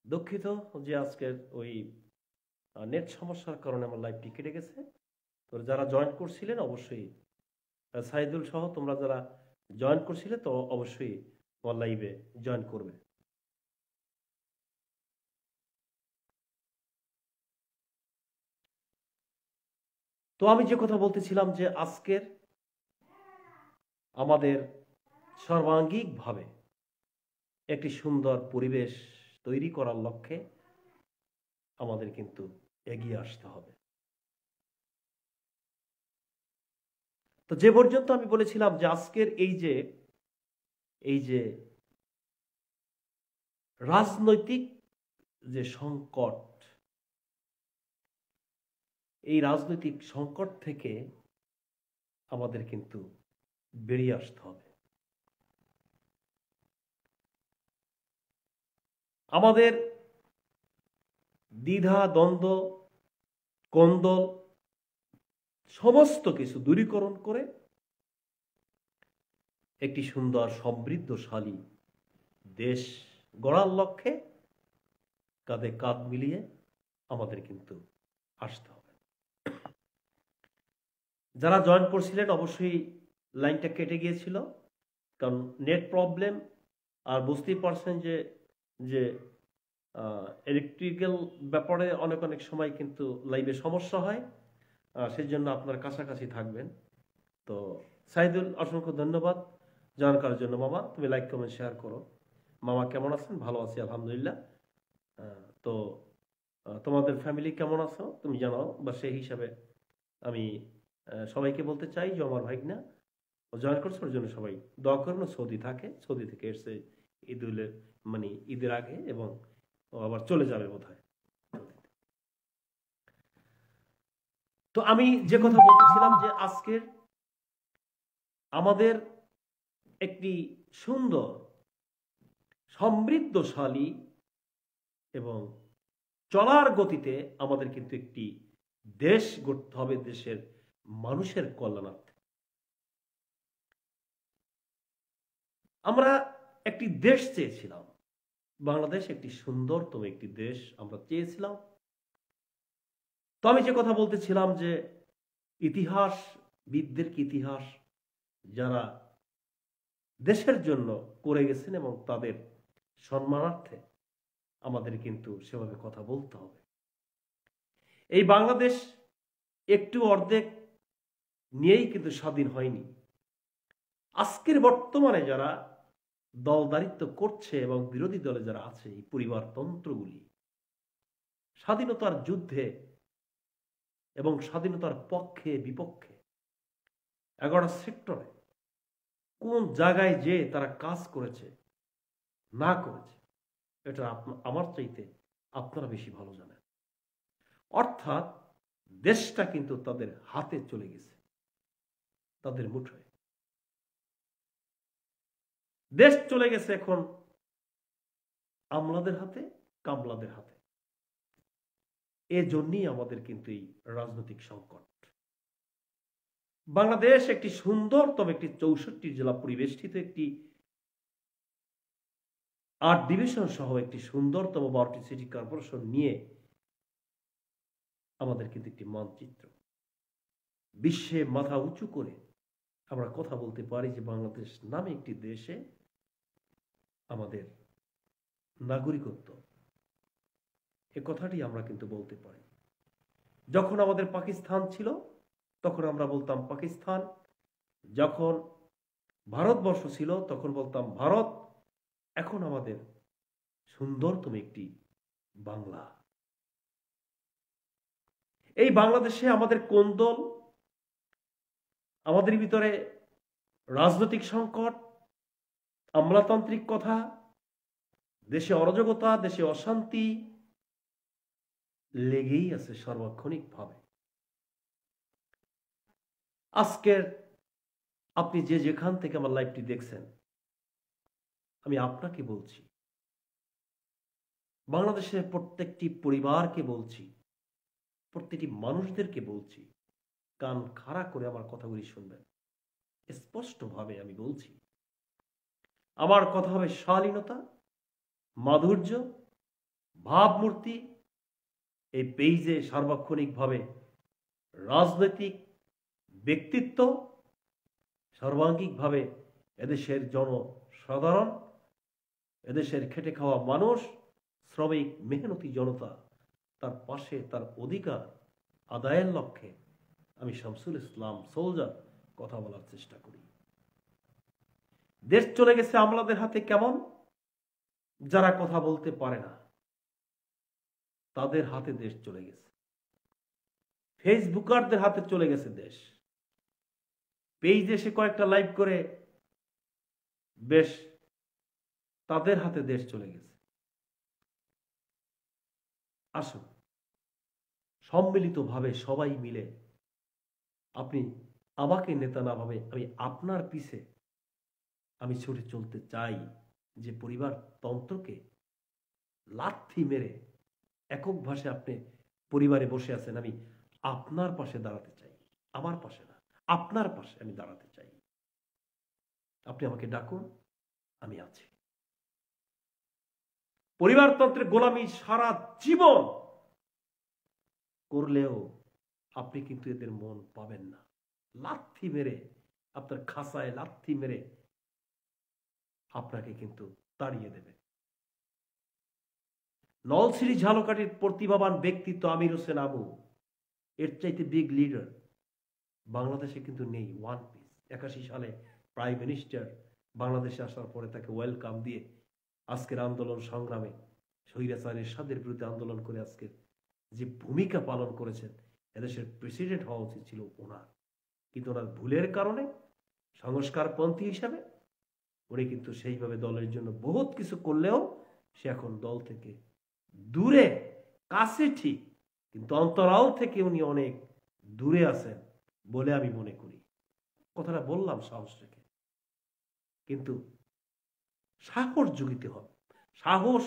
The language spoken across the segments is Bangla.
দুঃখিত যে আজকের ওই নেট সমস্যার কারণে আমার লাইভটি কেটে গেছে। তো যারা জয়েন করছিলেন অবশ্যই সাইদুল সহ তোমরা যারা জয়েন করছিলে তো অবশ্যই আমার লাইভে জয়েন করবে। তো আমি যে কথা বলতেছিলাম যে আজকের আমাদের সর্বাঙ্গিকভাবে একটি সুন্দর পরিবেশ তৈরি করার লক্ষ্যে আমাদের কিন্তু এগিয়ে আসতে হবে। তো যে পর্যন্ত আমি বলেছিলাম যে আজকের এই যে রাজনৈতিক যে সংকট, এই রাজনৈতিক সংকট থেকে আমাদের কিন্তু বেরিয়ে আসতে হবে। আমাদের দ্বিধা দ্বন্দ্ব কোন্দল সমস্ত কিছু দূরীকরণ করে একটি সুন্দর সমৃদ্ধশালী দেশ গড়ার লক্ষ্যে কাঁধে কাঁধ মিলিয়ে আমাদের কিন্তু আসতে হবে। যারা জয়েন করছিলেন অবশ্যই লাইনটা কেটে গিয়েছিল, কারণ নেট প্রবলেম। আর বুঝতেই পারছেন যে যে ইলেকট্রিক্যাল ব্যাপারে অনেক অনেক সময় কিন্তু লাইভে সমস্যা হয়, সেই জন্য আপনার কাছাকাছি থাকবেন। তো সাইদুল, অসংখ্য ধন্যবাদ জয়েন করার জন্য। মামা, তুমি লাইক কমেন্ট শেয়ার করো। মামা কেমন আছেন? ভালো আছি আলহামদুলিল্লাহ। তো তোমাদের ফ্যামিলি কেমন আছো তুমি জানাও, বা সেই হিসাবে আমি সবাইকে বলতে চাই যে আমার ভাইগনা জয়েন করছে, ওর জন্য সবাই দোয়া করুন। সৌদি থাকে, সৌদি থেকে এসছে ঈদুলের মানে ঈদের আগে, এবং ও আবার চলে যাবে বোধহয়। তো আমি যে কথা বলতেছিলাম যে আজকের আমাদের একটি সুন্দর সমৃদ্ধশালী এবং চলার গতিতে আমাদের কিন্তু একটি দেশ গড়তে হবে, দেশের মানুষের কল্যাণার্থে। আমরা একটি দেশ চেয়েছিলাম, বাংলাদেশ একটি সুন্দরতম একটি দেশ আমরা চেয়েছিলাম। তো আমি যে কথা বলতেছিলাম যে ইতিহাসবিদদের কি ইতিহাস যারা দেশের জন্য করে গেছেন, এবং তাদের সম্মানার্থে আমাদের কিন্তু সেভাবে কথা বলতে হবে। এই বাংলাদেশ একটু অর্ধেক নিয়েই কিন্তু স্বাধীন হয়নি। আজকের বর্তমানে যারা দলদারিত্ব করছে এবং বিরোধী দলে যারা আছে, এই পরিবারতন্ত্রগুলি স্বাধীনতার যুদ্ধে এবং স্বাধীনতার পক্ষে বিপক্ষে 11 সেক্টরে কোন জায়গায় যে তারা কাজ করেছে না করেছে, এটা আমার চাইতে আপনারা বেশি ভালো জানেন। অর্থাৎ দেশটা কিন্তু তাদের হাতে চলে গেছে, তাদের মুঠোয় দেশ চলে গেছে এখন আমলাদের হাতে, কামলাদের হাতে। এজন্যই আমাদের কিন্তু এই রাজনৈতিক সংকট। বাংলাদেশ একটি সুন্দরতম একটি 64 জেলা পরিবেষ্টিত একটি 8 ডিভিশন সহ একটি সুন্দরতম 12টি সিটি কর্পোরেশন নিয়ে আমাদের কিন্তু একটি মানচিত্র। বিশ্বে মাথা উঁচু করে আমরা কথা বলতে পারি যে বাংলাদেশ নামে একটি দেশে আমাদের নাগরিকত্ব, এ কথাটি আমরা কিন্তু বলতে পারি। যখন আমাদের পাকিস্তান ছিল তখন আমরা বলতাম পাকিস্তান, যখন ভারতবর্ষ ছিল তখন বলতাম ভারত। এখন আমাদের সুন্দরতম একটি বাংলা। এই বাংলাদেশে আমাদের কোন্দল, আমাদের ভিতরে রাজনৈতিক সংকট, আমলাতান্ত্রিক কথা, দেশে অরাজকতা, দেশে অশান্তি লেগেই আছে সার্বক্ষণিকভাবে। আজকের আপনি যে যেখান থেকে আমার লাইভটি দেখছেন, আমি আপনাকে বলছি, বাংলাদেশের প্রত্যেকটি পরিবারকে বলছি, প্রত্যেকটি মানুষদেরকে বলছি, কান খাড়া করে আমার কথাগুলি শুনবেন। স্পষ্টভাবে আমি বলছি, আমার কথা হবে শালীনতা, মাধুর্য, ভাবমূর্তি এই পেজে সার্বক্ষণিকভাবে রাজনৈতিক ব্যক্তিত্ব, সর্বাঙ্গিকভাবে এদেশের জনসাধারণ, এদেশের খেটে খাওয়া মানুষ, শ্রমিক, মেহনতি জনতা, তার পাশে তার অধিকার আদায়ের লক্ষ্যে আমি শামসুল ইসলাম সোলজার কথা বলার চেষ্টা করি। দেশ চলে গেছে আমলাদের হাতে। কেমন? যারা কথা বলতে পারে না তাদের হাতে দেশ চলে গেছে। ফেসবুকারদের হাতে চলে গেছে দেশ। পেজ এসে কয়েকটা লাইভ করে বেশ তাদের হাতে দেশ চলে গেছে। আসুন সম্মিলিতভাবে সবাই মিলে, আপনি আমাকে নেতা না ভাবে আমি আপনার পিছে আমি ছুটে চলতে চাই, যে পরিবারতন্ত্রকে লাথি মেরে একক ভাষায় আপনি পরিবারে বসে আছেন, আমি আপনার পাশে দাঁড়াতে চাই। আমার পাশে না, আপনার পাশে আমি দাঁড়াতে চাই। আপনি আমাকে ডাকুন, আমি আছি। পরিবারতন্ত্রের গোলামি সারা জীবন করলেও আপনি কিন্তু এদের মন পাবেন না। লাথি মেরে, আপনার খাসায় লাথি মেরে আপনাকে কিন্তু তাড়িয়ে দেবে। নলছিরি ঝালকাঠির প্রতিভাবান ব্যক্তিত্ব আমির হোসেন আবু, এর চাইতে বিগ লিডার বাংলাদেশে কিন্তু নেই। ওয়ান পিস 81 সালে প্রাইম মিনিস্টার বাংলাদেশে আসার পরে তাকে ওয়েলকাম দিয়ে আজকের আন্দোলন সংগ্রামে স্বৈরাচার এরশাদের বিরুদ্ধে আন্দোলন করে আজকের যে ভূমিকা পালন করেছেন, এদেশের প্রেসিডেন্ট হওয়া উচিত ছিল ওনার। কিন্তু ওনার ভুলের কারণে সংস্কারপন্থী হিসাবে উনি কিন্তু সেইভাবে দলের জন্য বহুত কিছু করলেও সে এখন দল থেকে দূরে, কাছে ঠিক, কিন্তু অন্তরাল থেকে উনি অনেক দূরে আছেন বলে আমি মনে করি। কথাটা বললাম সাহস রেখে, কিন্তু সাহস জুগিতে হবে, সাহস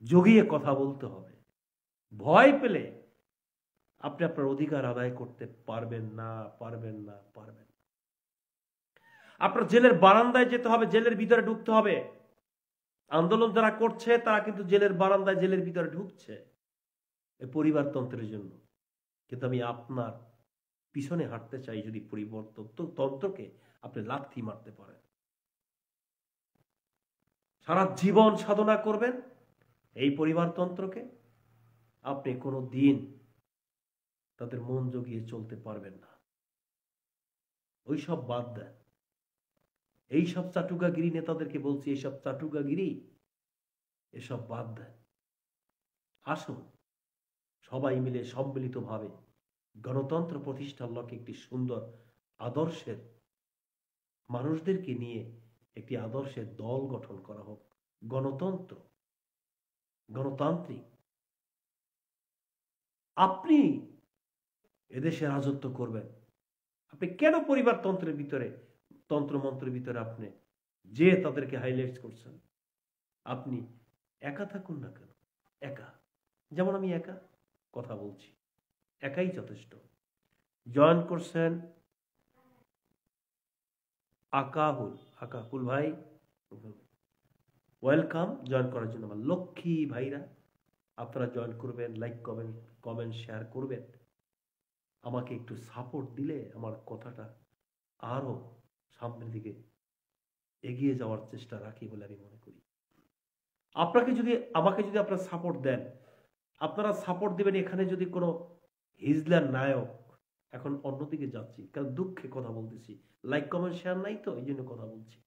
জগিয়ে কথা বলতে হবে। ভয় পেলে আপনি আপনার অধিকার আদায় করতে পারবেন না, পারবেন না, পারবেন না। আপনার জেলের বারান্দায় যেতে হবে, জেলের ভিতরে ঢুকতে হবে। আন্দোলন যারা করছে তারা কিন্তু জেলের বারান্দায়, জেলের ভিতরে ঢুকছে এই পরিবারতন্ত্রের জন্য। কিন্তু আমি আপনার পিছনে হাঁটতে চাই যদি পরিবর্তনতন্ত্রকে আপনি লাথি মারতে পারেন। সারা জীবন সাধনা করবেন এই পরিবারতন্ত্রকে, আপনি কোনো দিন তাদের মন জগিয়ে চলতে পারবেন না। ওই সব বাদ দেন। এইসব চাটুকাগিরি নেতাদেরকে বলছি, এইসব চাটুকাগিরি এসব বাদ দেন। আসুন সবাই মিলে সম্মিলিতভাবে গণতন্ত্র প্রতিষ্ঠার লক্ষ্যে একটি সুন্দর আদর্শের মানুষদেরকে নিয়ে একটি আদর্শের দল গঠন করা হোক। গণতন্ত্র, গণতান্ত্রিক, আপনি এদেশে রাজত্ব করবেন। আপনি কেন পরিবারতন্ত্রের ভিতরে, তন্ত্রমন্ত্রের ভিতরে আপনি যে তাদেরকে হাইলাইট করছেন? আপনি একা থাকুন না কেন? একা, যেমন আমি একা কথা বলছি, একাই যথেষ্ট। জয়েন করছেন আকাহুল ভাই, ওয়েলকাম জয়েন করার জন্য। আমার লক্ষ্মী ভাইরা আপনারা জয়েন করবেন, লাইক কমেন্ট শেয়ার করবেন। আমাকে একটু সাপোর্ট দিলে আমার কথাটা আরো সামনের দিকে এগিয়ে যাওয়ার চেষ্টা রাখি বলে আমি মনে করি। আমাকে যদি আপনারা সাপোর্ট দেন, আপনারা সাপোর্ট দিবেন। এখানে যদি কোনো হিজলার নায়ক, এখন অন্যদিকে যাচ্ছি কারণ দুঃখে কথা বলতেছি, লাইক কমেন্ট শেয়ার নাই তো এই জন্য কথা বলছি।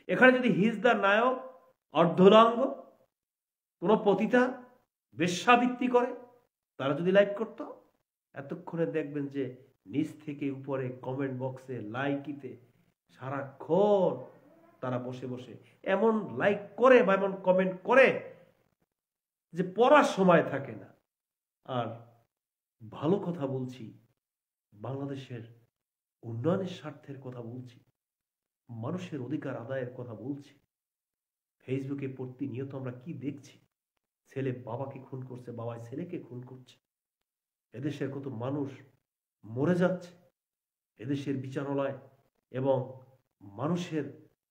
এখানে যদি হিজলার নায়ক, অর্ধনাঙ্গ, কোনো পতিতা বেশ্যাবৃত্তি করে তারা যদি লাইক করত, এতক্ষণে দেখবেন যে নিচ থেকে উপরে কমেন্ট বক্সে, লাইকিতে সারাক্ষণ তারা বসে বসে এমন লাইক করে বা এমন কমেন্ট করে যে পড়ার সময় থাকে না। আর ভালো কথা বলছি, বাংলাদেশের উন্নয়নের স্বার্থের কথা বলছি, মানুষের অধিকার আদায়ের কথা বলছি। ফেসবুকে প্রতিনিয়ত আমরা কি দেখছি? ছেলে বাবাকে খুন করছে, বাবা ছেলেকে খুন করছে, এদেশের কত মানুষ মরে যাচ্ছে, এদেশের বিচারালয় এবং মানুষের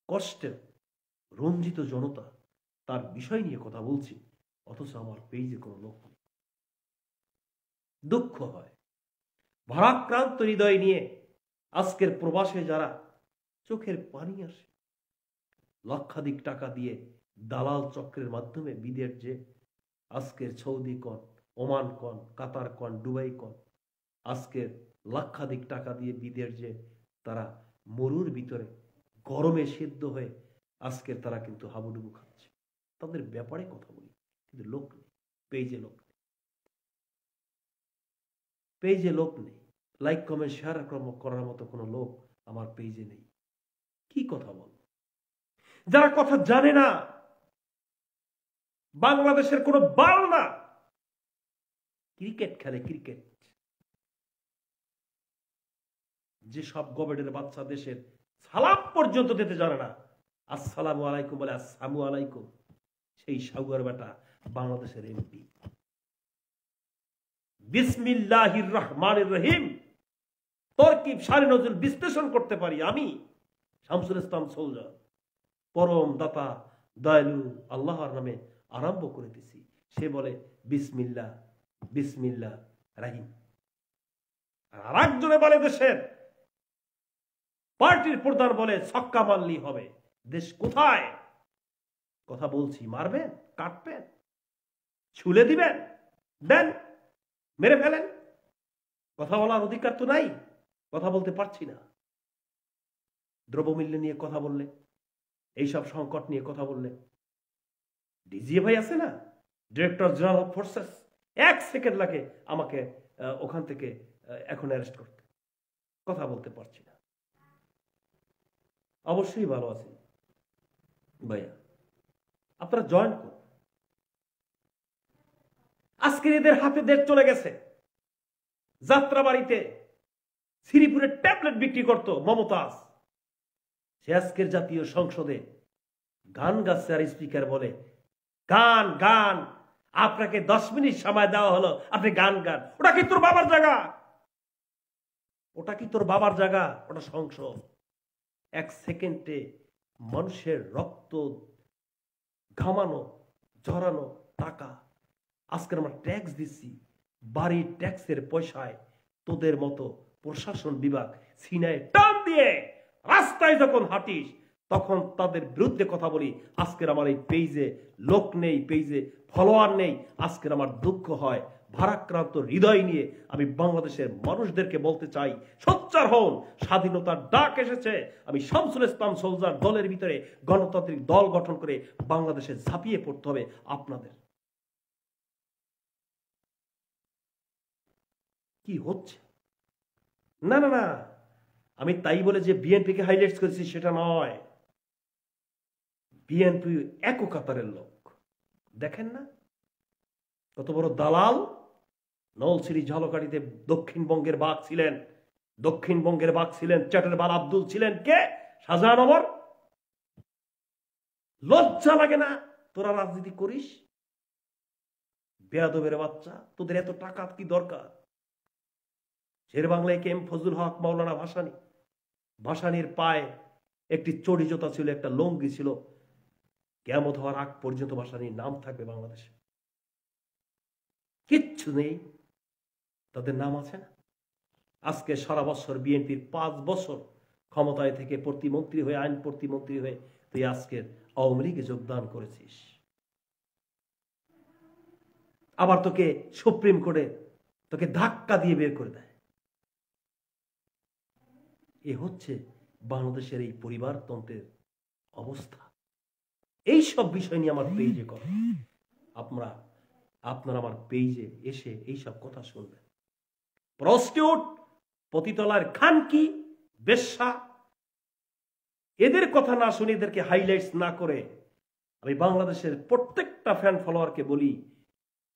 কষ্টের রঞ্জিত জনতা, তার বিষয় নিয়ে কথা বলছি। অথচ আমার পেজে কোনো লোক নেই। দুঃখ হয়, ভারাক্রান্ত হৃদয় নিয়ে আজকের প্রবাসে যারা, চোখের পানি আসে। লক্ষাধিক টাকা দিয়ে দালাল চক্রের মাধ্যমে বিদেশ যে আজকের সৌদি কন, ওমান কন, কাতার কন, দুবাই কন, আজকের লক্ষাধিক টাকা দিয়ে বিদেশ যে তারা মরুর ভিতরে গরমে সিদ্ধ হয়ে আজকের তারা কিন্তু হাবুডুবু খাচ্ছে। তাদের ব্যাপারে কথা বলি, কিন্তু লোক নেই, পেজে লোক নেই, পেজে লোক নেই। লাইক কমেন্ট শেয়ার করার মতো কোনো লোক আমার পেজে নেই। কি কথা বল? যারা কথা জানে না, বাংলাদেশের কোনো বাল না, ক্রিকেট খেলে, ক্রিকেট। যে সব গবেটের বাচ্চা দেশের সালাম পর্যন্ত দিতে জানে না, আসসালামু আলাইকুম বলে আসসালামু আলাইকুম, সেই সাগুয়ার বেটা বাংলাদেশের এমপি। বিসমিল্লাহির রহমানির রহিম তরকিব সারি নজরুল বিশ্লেষণ করতে পারি আমি, শামসুল ইসলাম সোলজার, পরম দাতা দয়ালু আল্লাহর নামে আরম্ভ করে দিছি। সে বলে বিসমিল্লাহ বিসমিল্লাহ রাহিম। আর একজনে বলে দেশের পার্টির প্রধান বলে ছক্কা মারলেই হবে। দেশ কোথায়? কথা বলছি, মারবেন, কাটবেন, ছুলে দিবেন, দেন, মেরে ফেলেন। কথা বলার অধিকার তো নাই, কথা বলতে পারছি না। দ্রব্যমূল্য নিয়ে কথা বললে, এইসব সংকট নিয়ে কথা বললে, ডিজিএ ভাই আছে না, director general of forces, 1 second লাগে আমাকে ওখান থেকে এখন অ্যারেস্ট করতে। কথা বলতে পারছি না। অবশ্যই ভালো আছি ভাইয়া, আপনারা জয়েন করুন। আজকের এদের হাতে দেশ চলে গেছে। যাত্রাবাড়িতে শ্রীপুরের ট্যাবলেট বিক্রি করত মমতাজ, সে আজকের জাতীয় সংসদে গান গাচ্ছে আর স্পিকার বলে গান গান, আপনাকে 10 মিনিট সময় দেওয়া হলো, আপনি গান গান। ওটা কি তোর বাবার জায়গা? ওটা কি তোর বাবার জায়গা? ওটা সংসদ। 1 সেকেন্ডে মানুষের রক্ত ঘামানো, ঝরানো টাকা আজকের আমরা ট্যাক্স দিচ্ছি, বাড়ির ট্যাক্সের পয়সায় তোদের মতো প্রশাসন বিভাগ সিনায় টান দিয়ে রাস্তায় যখন হাঁটিস তখন তাদের বিরুদ্ধে কথা বলি। আজকের আমার এই পেজে লোক নেই, পেজে ফলোয়ার নেই। আজকের আমার দুঃখ হয়। ভারাক্রান্ত হৃদয় নিয়ে আমি বাংলাদেশের মানুষদেরকে বলতে চাই, সোচ্চার হন। স্বাধীনতার ডাক এসেছে। আমি শামসুল ইসলাম সোলজার দলের ভিতরে গণতান্ত্রিক দল গঠন করে বাংলাদেশে ঝাঁপিয়ে পড়তে হবে আপনাদের। কি হচ্ছে? না না না, আমি তাই বলে যে বিএনপিকে হাইলাইট করেছি সেটা নয়। বিএনপি এক কাতারের লোক, দেখেন না কত বড় দালাল। নলছিরি ঝালকাঠিতে দক্ষিণবঙ্গের বাঘ ছিলেন, দক্ষিণবঙ্গের বাঘ ছিলেন চ্যাটের বাল আব্দুল ছিলেন কে? শাহজাহান ওমর। লজ্জা লাগে না তোরা রাজনীতি করিস? বেয়াদবের বাচ্চা, তোদের এত টাকা কি দরকার? শের বাংলায় কে এম ফজলুল হক, মাওলানা ভাসানী, ভাসানীর পায়ে একটি চড়ি জোতা ছিল, একটা লঙ্গি ছিল। কিয়ামত হওয়ার আগ পর্যন্ত ভাসানীর নাম থাকবে বাংলাদেশে। কিচ্ছু নেই, তাদের নাম আছে না। আজকে সারা বছর বিএনপির 5 বছর ক্ষমতায় থেকে প্রতিমন্ত্রী হয়ে, আইন প্রতিমন্ত্রী হয়ে তুই আজকের আওয়ামী লীগে যোগদান করেছিস। আবার তোকে সুপ্রিম কোর্টে তোকে ধাক্কা দিয়ে বের করে দেয়। এ হচ্ছে বাংলাদেশের এই পরিবারতন্ত্রের অবস্থা। এই সব বিষয় নিয়ে আমার পেজে করে আপনারা আমার পেজে এসে এই সব কথা শুনবেন। প্রস্টিটিউট, পতিতলার খানকি, বেশ্যা, এদের কথা না শুনে, এদেরকে হাইলাইটস না করে আমি বাংলাদেশের প্রত্যেকটা ফ্যান ফলোয়ারকে বলি,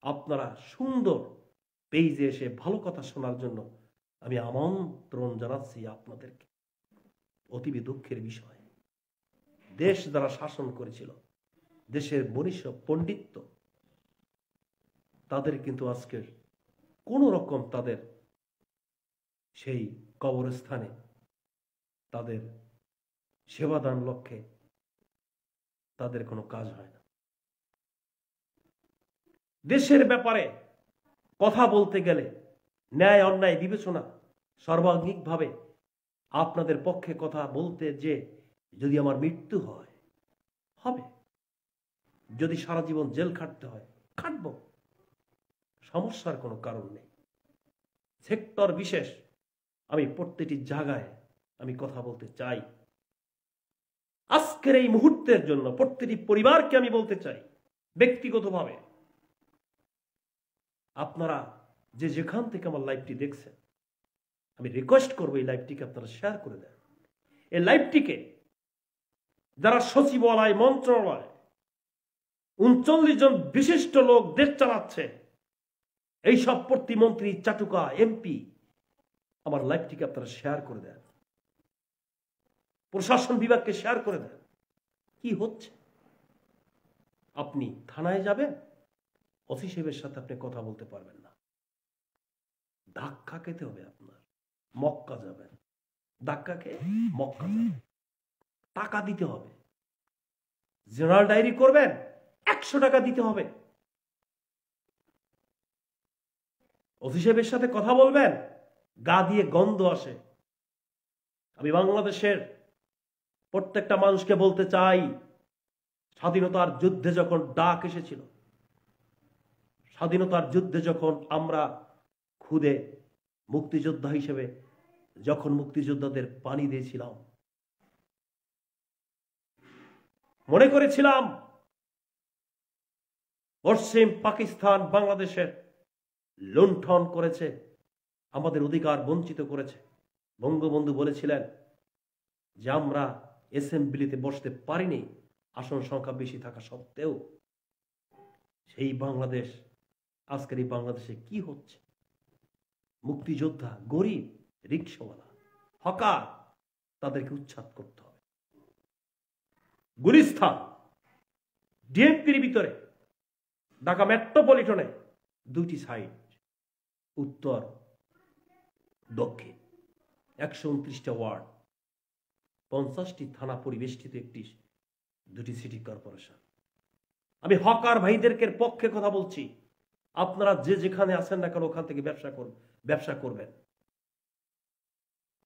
আপনারা সুন্দর পেজে এসে ভালো কথা শোনার জন্য আমি আমন্ত্রণ জানাচ্ছি আপনাদেরকে। অতীব দুঃখের বিষয়, দেশ যারা শাসন করেছিল, দেশের মনীষ পণ্ডিত্য, তাদের কিন্তু আজকের কোন রকম তাদের সেই কবরস্থানে তাদের সেবাদান লক্ষ্যে তাদের কোনো কাজ হয় না। দেশের ব্যাপারে কথা বলতে গেলে ন্যায় অন্যায় বিবেচনা সর্বাঙ্গিকভাবে আপনাদের পক্ষে কথা বলতে যে যদি আমার মৃত্যু হয় হবে, যদি সারা জীবন জেল খাটতে হয় খাটবো, সমস্যার কোনো কারণ নেই। সেক্টর বিশেষ আমি প্রত্যেকটি জায়গায় আমি কথা বলতে চাই। আজকের এই মুহূর্তের জন্য প্রত্যেকটি পরিবারকে আমি বলতে চাই ব্যক্তিগতভাবে, আপনারা যে যেখান থেকে আমার লাইভটি দেখছেন আমি রিকোয়েস্ট করবো এই লাইভটিকে আপনারা শেয়ার করে দেন। এই লাইভটিকে যারা সচিবালয় মন্ত্রণালয় ৩৯ জন বিশিষ্ট লোক দেশ চালাচ্ছে, এইসব প্রতিমন্ত্রী চাটুকা এমপি, আমার লাইভটিকে আপনারা শেয়ার করে দেন। প্রশাসন বিভাগকে শেয়ার করে দেন। কি হচ্ছে? আপনি থানায় যাবেন, ওসি সাহেবের সাথে আপনি কথা বলতে পারবেন না, ধাক্কা খেতে হবে আপনার। মক্কা যাবেন, ধাক্কা খেয়ে মক্কা যাবেন, টাকা দিতে হবে। জেনারেল ডায়েরি করবেন, ১০০ টাকা দিতে হবে। ওসি সাহেবের সাথে কথা বলবেন, গা দিয়ে গন্ধ আসে। আমি বাংলাদেশের প্রত্যেকটা মানুষকে বলতে চাই, স্বাধীনতার যুদ্ধে যখন ডাক এসেছিল, স্বাধীনতার যুদ্ধে যখন আমরা খুদে মুক্তিযোদ্ধা হিসেবে যখন মুক্তিযোদ্ধাদের পানি দিয়েছিলাম, মনে করেছিলাম পশ্চিম পাকিস্তান বাংলাদেশের লুণ্ঠন করেছে, আমাদের অধিকার বঞ্চিত করেছে। বঙ্গবন্ধু বলেছিলেন যে আমরা অ্যাসেম্বলিতে বসতে পারিনি আসন সংখ্যা বেশি থাকা সত্ত্বেও। সেই বাংলাদেশ, আজকের এই বাংলাদেশে কি হচ্ছে? মুক্তিযোদ্ধা, গরিব, রিকশাওয়ালা, হকার, তাদেরকে উচ্ছেদ করতে হবে। গুলিস্তান ডিএমপির ভিতরে ঢাকা মেট্রোপলিটনে 2টি সাইড, উত্তর দক্ষিণ, 129টা ওয়ার্ড, 50টি থানা পরিবেষ্টিত 2টি সিটি কর্পোরেশন। আমি হকার ভাইদেরকে পক্ষে কথা বলছি, আপনারা যে যেখানে আছেন না কেন ওখান থেকে ব্যবসা করবেন।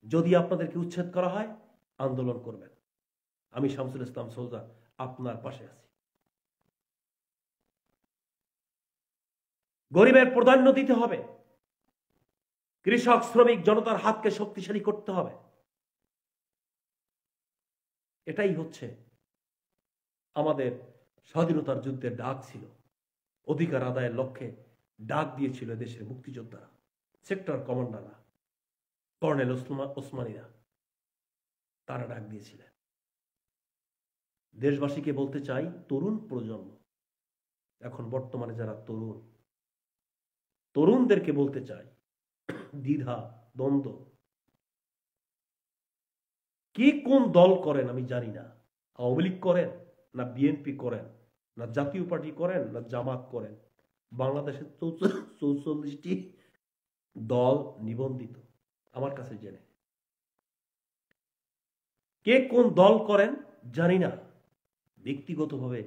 যদি আপনাদেরকে উচ্ছেদ করা হয় আন্দোলন করবেন। আমি শামসুল ইসলাম সোজা আপনার পাশে আছি। গরিবের প্রাধান্য দিতে হবে, কৃষক শ্রমিক জনতার হাতকে শক্তিশালী করতে হবে। এটাই হচ্ছে আমাদের স্বাধীনতার যুদ্ধের ডাক ছিল, অধিকার আদায়ের লক্ষ্যে ডাক দিয়েছিল দেশের মুক্তিযোদ্ধারা, সেক্টর কমান্ডাররা, কর্নেল ওসমানীরা, তারা ডাক দিয়েছিলেন। দেশবাসীকে বলতে চাই, তরুণ প্রজন্ম, এখন বর্তমানে যারা তরুণদেরকে বলতে চাই, দ্বিধা দ্বন্দ্ব, কি কোন দল করেন আমি জানি না, আওয়ামী লীগ করেন না বিএনপি করেন না জাতীয় পার্টি করেন না জামাত করেন, বাংলাদেশের 44টি দল নিবন্ধিত আমার কাছে জেনে। কে কোন দল করেন জানি না, ব্যক্তিগতভাবে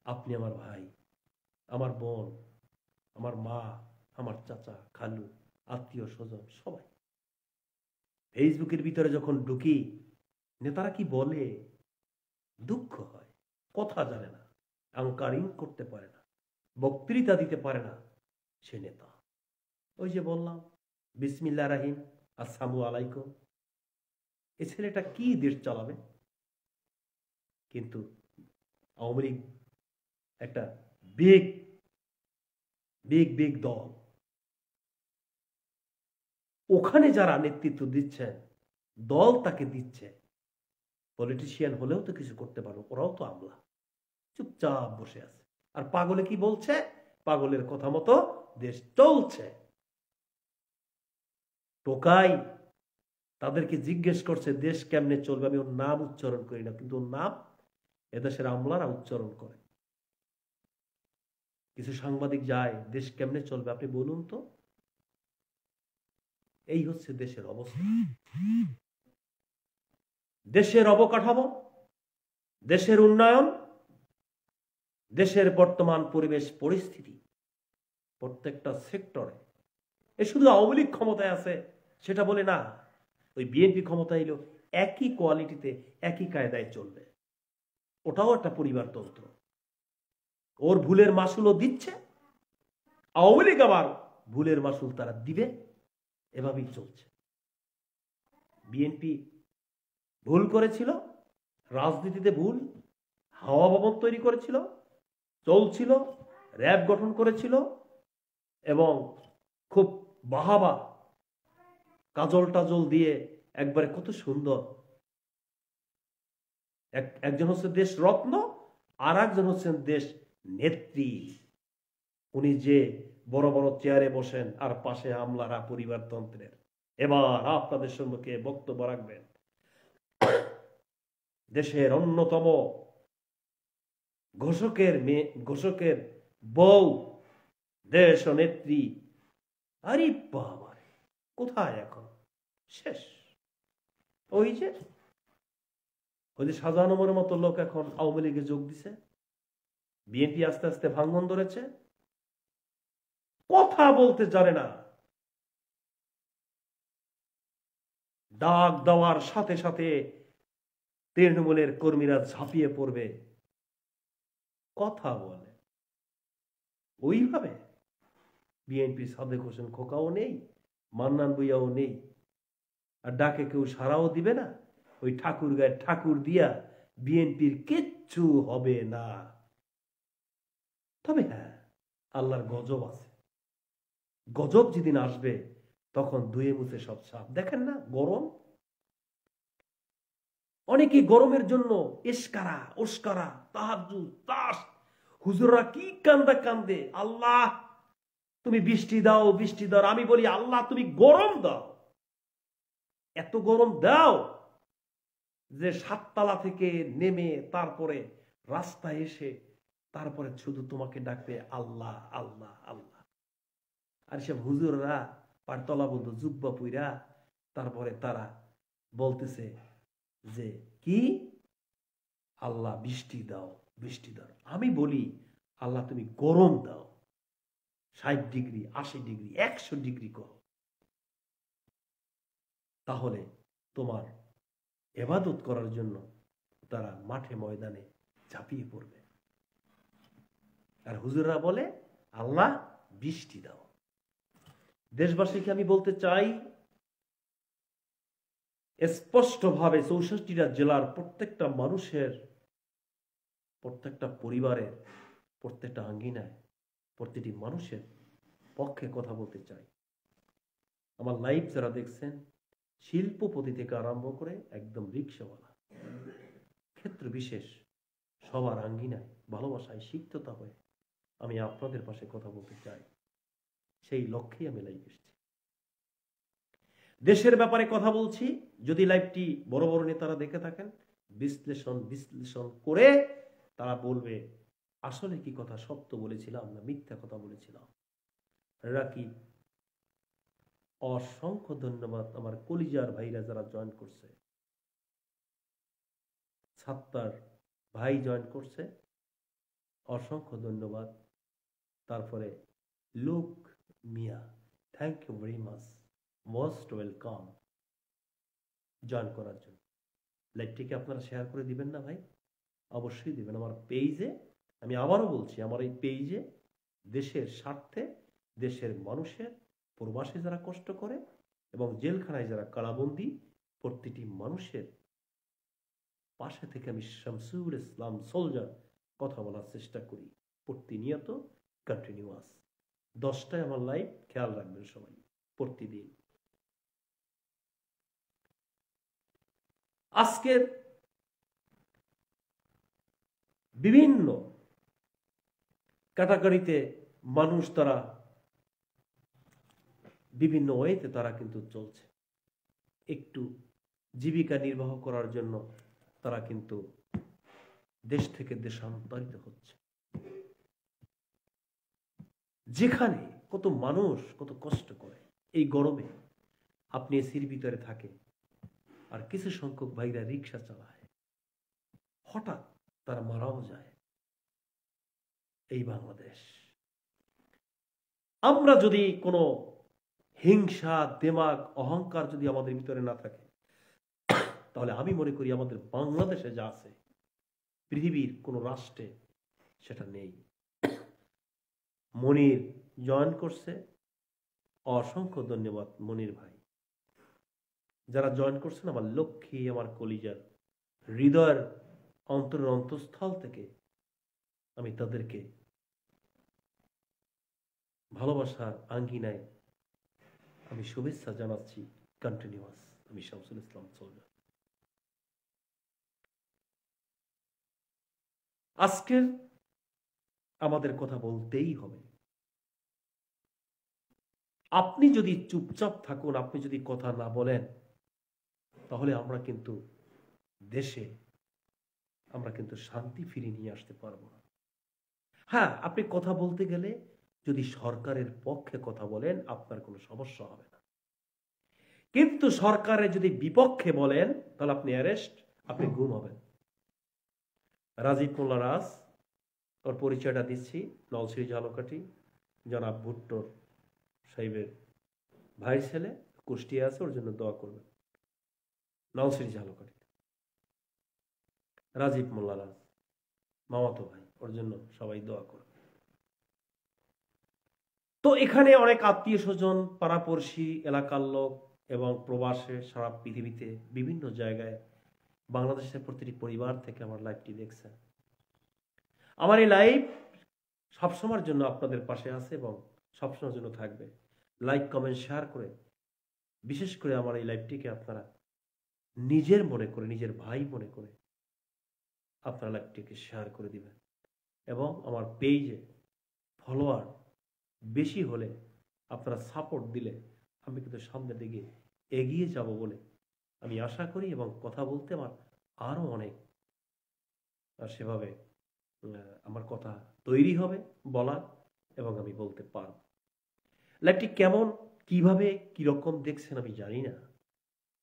আপনি আমার ভাই, আমার বোন, আমার মা, আমার চাচা, খালু, আত্মীয় স্বজন সবাই। ফেসবুকের ভিতরে যখন ঢুকি, নেতারা কি বলে, দুঃখ হয়। কথা জানে না, অ্যাঙ্কারিং করতে পারে না, বক্তৃতা দিতে পারে না, সে নেতা। ওই যে বললাম বিসমিল্লাহ রাহিম আসসালামু আলাইকুম, এই ছেলেটা কি দেশ চালাবে? কিন্তু আওয়ামী লীগ একটা বিগ দল, ওখানে যারা নেতৃত্ব দিচ্ছেন, দল তাকে দিচ্ছে, পলিটিশিয়ান হলেও তো কিছু করতে পারো, ওরাও তো আমলা, চুপচাপ বসে আছে। আর পাগলে কি বলছে? পাগলের কথা মতো দেশ চলছে। টোকাই তাদেরকে জিজ্ঞেস করছে দেশ কেমনে চলবে, আমি ওর নাম উচ্চারণ করি না, কিন্তু ওর নাম এদেশের আমলারা উচ্চারণ করে। কিছু সাংবাদিক যায়, দেশ কেমনে চলবে আপনি বলুন তো। এই হচ্ছে দেশের অবস্থা, দেশের অবকাঠামো, দেশের উন্নয়ন, দেশের বর্তমান পরিবেশ পরিস্থিতি প্রত্যেকটা সেক্টরে। এ শুধু আওয়ামী লীগ ক্ষমতায় আছে সেটা বলে না, ওই বিএনপি ক্ষমতায় এলো একই কোয়ালিটিতে একই কায়দায় চলবে। ওটাও একটা পরিবারতন্ত্র। ওর ভুলের মাসুলও দিচ্ছে, আওয়ামী লীগ আবার ভুলের মাসুল তারা দিবে, এভাবেই চলছে। বিএনপি ভুল করেছিল, রাজনীতিতে ভুল, হাওয়া ভবন তৈরি করেছিল, চলছিল, র্যাব গঠন করেছিল এবং খুব বাহাবা কাজল টাজল দিয়ে একবারে কত সুন্দর। একজন হচ্ছে দেশ রত্ন, আর একজন হচ্ছেন দেশ নেত্রী। উনি যে বড় বড় চেয়ারে বসেন আর পাশে আমলারা পরিবারতন্ত্রের। এবার আপনাদের সম্মুখে বক্তব্য রাখবেন দেশের অন্যতম ঘোষকের বউ, দেশ নেত্রী। আরে বাবা, কোথায় এখন? শেষ। ওই যে শাহজাহানের মতো লোক এখন আওয়ামী লীগে যোগ দিছে। বিএনপি আস্তে আস্তে ভাঙন ধরেছে, কথা বলতে জানে না। ডাক দেওয়ার সাথে সাথে তৃণমূলের কর্মীরা ঝাঁপিয়ে পড়বে, কথা বলে ওইভাবে। বিএনপি সাদেক হোসেন খোকাও নেই, মান্নান ভূঁইয়াও নেই, আর ডাকে কেউ সাড়াও দিবে না। ওই ঠাকুর গায়ে ঠাকুর দিয়া বিএনপির কিচ্ছু হবে না। তবে হ্যাঁ, আল্লাহর গজব আছে। গজব যেদিন আসবে তখন ধুয়ে মুছে সব সাপ। দেখেন না গরম, অনেকে গরমের জন্য ইস্কারা ওস্কারা তাহাজ্জুদ তাস, হুজুররা কি কান্দা কান্দে, আল্লাহ তুমি বৃষ্টি দাও, বৃষ্টি দাও। আমি বলি আল্লাহ তুমি গরম দাও, এত গরম দাও যে সাততলা থেকে নেমে তারপরে রাস্তায় এসে তারপরে শুধু তোমাকে ডাকবে আল্লাহ আল্লাহ আল্লাহ। আর সব হুজুররা পারতলাবদ্ধ জুব্বা পুইরা তারপরে তারা বলতেছে যে কি আল্লাহ বৃষ্টি দাও, বৃষ্টি দাও। আমি বলি আল্লাহ তুমি গরম দাও, 60 ডিগ্রি 80 ডিগ্রি 100 ডিগ্রি করো, তাহলে তোমার ইবাদত করার জন্য তারা মাঠে ময়দানে ঝাঁপিয়ে পড়বে। আর হুজুররা বলে আল্লাহ বৃষ্টি দাও। দেশবাসীকে আমি বলতে চাই স্পষ্টভাবে 64টা জেলার প্রত্যেকটা মানুষের, প্রত্যেকটা পরিবারের, প্রত্যেকটা আঙ্গিনায়, প্রতিটি মানুষের পক্ষে কথা বলতে চাই। আমার লাইভ যারা দেখছেন, শিল্পপতি থেকে আরম্ভ করে একদম রিক্সাওয়ালা, ক্ষেত্র বিশেষ সবার আঙ্গিনায় ভালোবাসায় সিক্ততা হয়ে আমি আপনাদের পাশে কথা বলতে চাই। সেই লক্ষ্যেই আমি লাইভ এসেছি। দেশের ব্যাপারে কথা বলছি। যদি লাইভটি বড় বড় নেতারা দেখে থাকেন, বিশ্লেষণ করে তারা বলবে আসলে কি কথা সত্য বলেছিলাম না মিথ্যা কথা বলেছিলাম। রাকিব, অসংখ্য ধন্যবাদ। আমার কলিজার ভাইরা যারা জয়েন করছে, ছাত্তার ভাই জয়েন করছে, অসংখ্য ধন্যবাদ। তারপরে লুক মিয়া, thank you very much, most welcome join করার জন্য। লাইভটিকে আপনারা শেয়ার করে দিবেন না ভাই? অবশ্যই দিবেন। আমার পেজে, আমি আবারও বলছি, আমার এই পেজে দেশের স্বার্থে, দেশের মানুষের, প্রবাসে যারা কষ্ট করে এবং জেলখানায় যারা কারাবন্দী, প্রতিটি মানুষের পাশে থেকে আমি শামসুল ইসলাম সোলজার কথা বলার চেষ্টা করি প্রতিনিয়ত, কন্টিনিউয়াস। 10টায় আমার লাইভ, খেয়াল রাখবেন সবাই প্রতিদিন। আজকের বিভিন্ন ক্যাটাগরিতে মানুষ, তারা বিভিন্ন ওয়েতে তারা কিন্তু চলছে। একটু জীবিকা নির্বাহ করার জন্য তারা কিন্তু দেশ থেকে দেশান্তরিত হচ্ছে। যেখানে কত মানুষ কত কষ্ট করে এই গরমে, আপনি এসির ভিতরে থাকে, আর কিছু সংখ্যক ভাইরা রিক্সা চালায়, হঠাৎ তারা মারাও যায়। এই বাংলাদেশ, আমরা যদি কোনো হিংসা, দেমাগ, অহংকার যদি আমাদের ভিতরে না থাকে, তাহলে আমি মনে করি আমাদের বাংলাদেশে যা আছে পৃথিবীর কোনো রাষ্ট্রে সেটা নেই। মনির জয়েন করছে, অসংখ্য ধন্যবাদ মনির ভাই। যারা জয়েন করছেন আমার লক্ষ্মী, আমার কলিজার, হৃদয়ের অন্তরের অন্তঃস্থল থেকে আমি তাদেরকে ভালোবাসার আঙ্গিনায় আমি শুভেচ্ছা জানাচ্ছি। কন্টিনিউয়াস। আমি শামসুল ইসলাম সোলজার। আজকের আমাদের কথা বলতেই হবে। আপনি যদি চুপচাপ থাকুন, আপনি যদি কথা না বলেন, তাহলে আমরা কিন্তু দেশে শান্তি ফিরিয়ে নিয়ে আসতে পারবো না। হ্যাঁ, আপনি কথা বলতে গেলে যদি সরকারের পক্ষে কথা বলেন আপনার কোনো সমস্যা হবে না, কিন্তু সরকারের যদি বিপক্ষে বলেন তাহলে আপনি অ্যারেস্ট, আপনি গুম হবেন। রাজীব মোল্লা রাজ, ওর পরিচয়টা দিচ্ছি, নলছিরি ঝালকাঠি, জনাব ভুট্টো সাহেবের ভাই ছেলে, কুষ্টিয়া আছে, ওর জন্য দোয়া করবেন। নলছিরি ঝালকাঠি, রাজীব মোল্লা রাজ মামাতো ভাই, ওর জন্য সবাই দোয়া করবে। তো এখানে অনেক আত্মীয় স্বজন, পাড়াপড়শি, এলাকার লোক এবং প্রবাসে সারা পৃথিবীতে বিভিন্ন জায়গায় বাংলাদেশের প্রতিটি পরিবার থেকে আমার লাইভটি দেখছে। আমার এই লাইভ সবসময়ের জন্য আপনাদের পাশে আছে এবং সবসময়ের জন্য থাকবে। লাইক, কমেন্ট, শেয়ার করে, বিশেষ করে আমার এই লাইভটিকে আপনারা নিজের মনে করে, নিজের ভাই মনে করে আপনারা লাইভটিকে শেয়ার করে দিবেন এবং আমার পেজে ফলোয়ার বেশি হলে আপনারা সাপোর্ট দিলে আমি কিন্তু সামনের দিকে এগিয়ে যাব বলে আমি আশা করি এবং কথা বলতে আমার আরো অনেক সেভাবে আমার কথা তৈরি হবে বলার এবং আমি বলতে পারব। লাইভটি কেমন, কিভাবে, কিরকম দেখছেন আমি জানি না,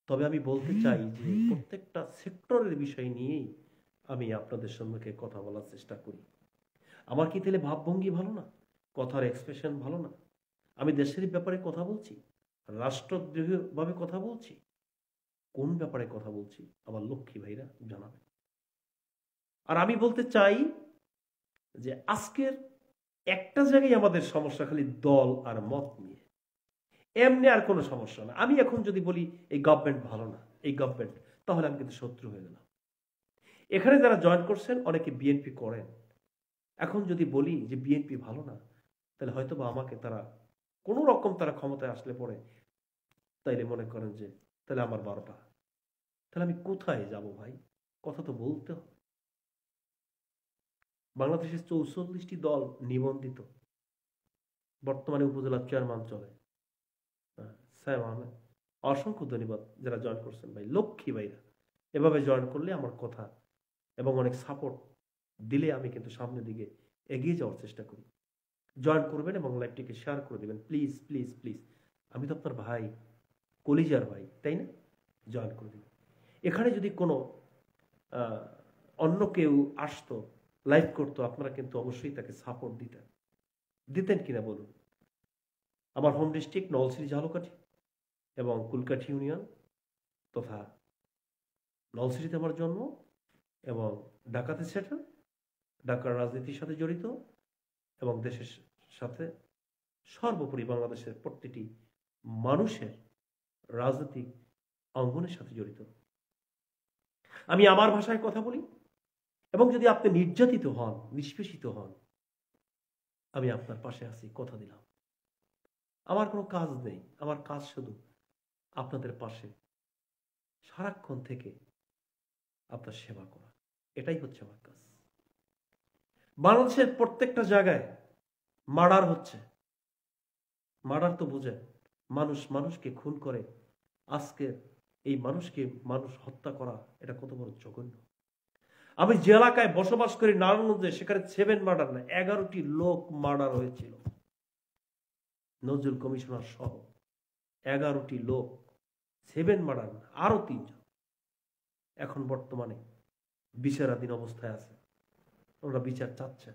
তবে আমি বলতে চাই যে প্রত্যেকটা সেক্টরের বিষয় নিয়েই আমি আপনাদের সম্মুখে কথা বলার চেষ্টা করি। আমার কি তাহলে ভাবভঙ্গি ভালো না, কথার এক্সপ্রেশন ভালো না? আমি দেশের ব্যাপারে কথা বলছি, রাষ্ট্রদ্রোহীভাবে কথা বলছি, কোন ব্যাপারে কথা বলছি আমার লক্ষ্মী ভাইরা জানাবেন। আর আমি বলতে চাই যে আজকের একটা জায়গায় আমাদের সমস্যা, খালি দল আর মত নিয়ে, এমনি আর কোনো সমস্যা না। আমি এখন যদি বলি এই গভর্নমেন্ট ভালো না, এই গভর্নমেন্ট, তাহলে আমি কিন্তু শত্রু হয়ে গেলাম। এখানে যারা জয়েন করছেন অনেকে বিএনপি করেন, এখন যদি বলি যে বিএনপি ভালো না, তাহলে হয়তো বা আমাকে তারা কোনো রকম তারা ক্ষমতায় আসলে পরে তাইলে মনে করেন যে তাহলে আমার 12টা, তাহলে আমি কোথায় যাব ভাই? কথা তো বলতে হবে। বাংলাদেশের 44টি দল নিবন্ধিত, বর্তমানে উপজেলা চেয়ারম্যান চলে সাইম আহমেদ। অসংখ্য ধন্যবাদ যারা জয়েন করছেন ভাই, লক্ষ্মী ভাইরা। এভাবে জয়েন করলে আমার কথা এবং অনেক সাপোর্ট দিলে আমি কিন্তু সামনের দিকে এগিয়ে যাওয়ার চেষ্টা করি। জয়েন করবেন এবং লাইভটিকে শেয়ার করে দেবেন, প্লিজ প্লিজ প্লিজ। আমি তো আপনার ভাই, কলিজার ভাই, তাই না? জয়েন করে দেবেন। এখানে যদি কোনো অন্য কেউ আসতো, লাইভ করতো, আপনারা কিন্তু অবশ্যই তাকে সাপোর্ট দিতেন কিনা বলুন। আমার হোম ডিস্ট্রিক্ট নলছিরি ঝালকাঠি এবং কুলকাঠি ইউনিয়ন তথা নলছিরিতে আমার জন্ম এবং ঢাকাতে সেটেল, ঢাকার রাজনীতির সাথে জড়িত এবং দেশের সাথে সর্বোপরি বাংলাদেশের প্রতিটি মানুষের রাজনৈতিক অঙ্গনের সাথে জড়িত। আমি আমার ভাষায় কথা বলি এবং যদি আপনি নির্যাতিত হন, নিষ্পেষিত হন, আমি আপনার পাশে আছি, কথা দিলাম। আমার কোনো কাজ নেই, আমার কাজ শুধু আপনাদের পাশে সারাক্ষণ থেকে আপনার সেবা করা, এটাই হচ্ছে আমার কাজ। বাংলাদেশের প্রত্যেকটা জায়গায় মার্ডার হচ্ছে, মার্ডার তো বুঝেন, মানুষ মানুষকে খুন করে। আজকে এই মানুষকে মানুষ হত্যা করা, এটা কত বড় জঘন্য। আমি যে এলাকায় বসবাস করি নারায়ণগঞ্জে, সেখানে 7 মার্ডার না 11টি লোক মার্ডার হয়েছিল, নজরুল কমিশনার সহ 11টি লোক, 7 মার্ডার না, আরো 3 জন এখন বর্তমানে বিচারাধীন অবস্থায় আছে, ওরা বিচার চাচ্ছে।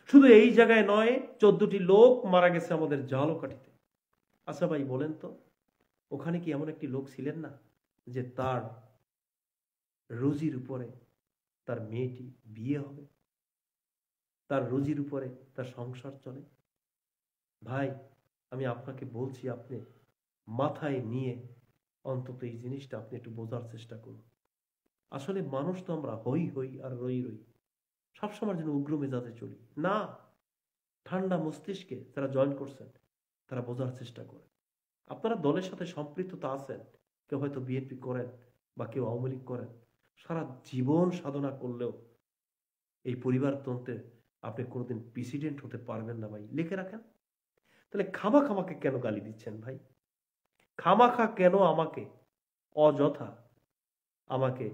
শুধু এই জায়গায় নয়, 14টি লোক মারা গেছে আমাদের ঝালকাঠিতে। আচ্ছা ভাই বলেন তো, ওখানে কি এমন একটি লোক ছিলেন না যে তার রুজির উপরে তার মেয়েটি বিয়ে হবে, তার রুজির উপরে তার সংসার চলে? ভাই আমি আপনাকে বলছি, আপনি মাথায় নিয়ে অন্তত এই জিনিসটা আপনি একটু বোঝার চেষ্টা করুন। আসলে মানুষ তো আমরা হই হই আর রই রই, সবসময় যেন উগ্র মেজাজে চলি না। ঠান্ডা মস্তিষ্কে যারা জয়েন করছেন তারা বোঝার চেষ্টা করে। আপনারা দলের সাথে সম্পৃক্ততা আছেন, কেউ হয়তো বিএনপি করেন বা কেউ আওয়ামী লীগ করেন, সারা জীবন সাধনা করলেও এই পরিবারতন্ত্রে আপনি কোনোদিন প্রেসিডেন্ট হতে পারবেন না ভাই, লিখে রাখেন। তাহলে খামাখামাকে কেন গালি দিচ্ছেন ভাই? খামাখা কেন আমাকে অযথা আমাকে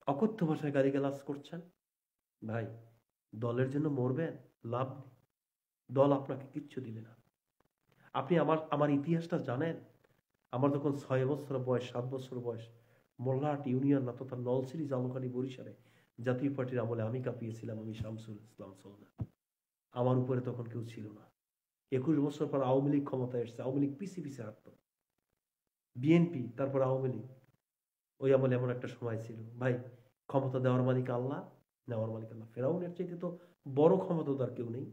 অকথ্য ভাষায় গালিগালাজ করছেন? ভাই দলের জন্য মরবেন, লাভ নেই, দল আপনাকে কিচ্ছু দিবে না। আপনি আমার ইতিহাসটা জানেন? আমার যখন 6 বছর বয়স, 7 বছর বয়স, মোল্লাহাট ইউনিয়ন তথা নলছিরি জামুকানি বরিশালে জাতীয় পার্টির আমলে আমি কাঁপিয়েছিলাম, আমি শামসুল ইসলাম সোলজার। আমার উপরে তখন কেউ ছিল না। 21 বছর পর আওয়ামী লীগ ক্ষমতায় এসছে, আওয়ামী লীগ পিছিয়ে পিছিয়ে হাঁটত, বিএনপি তারপর আওয়ামী লীগ। ওই আমলে এমন একটা সময় ছিল ভাই, ক্ষমতা দেওয়ার মালিক আল্লাহ, নেওয়ার মালিক আল্লাহ। ফেরাউনের চাইতে তো বড় ক্ষমতাদার কেউ নেই।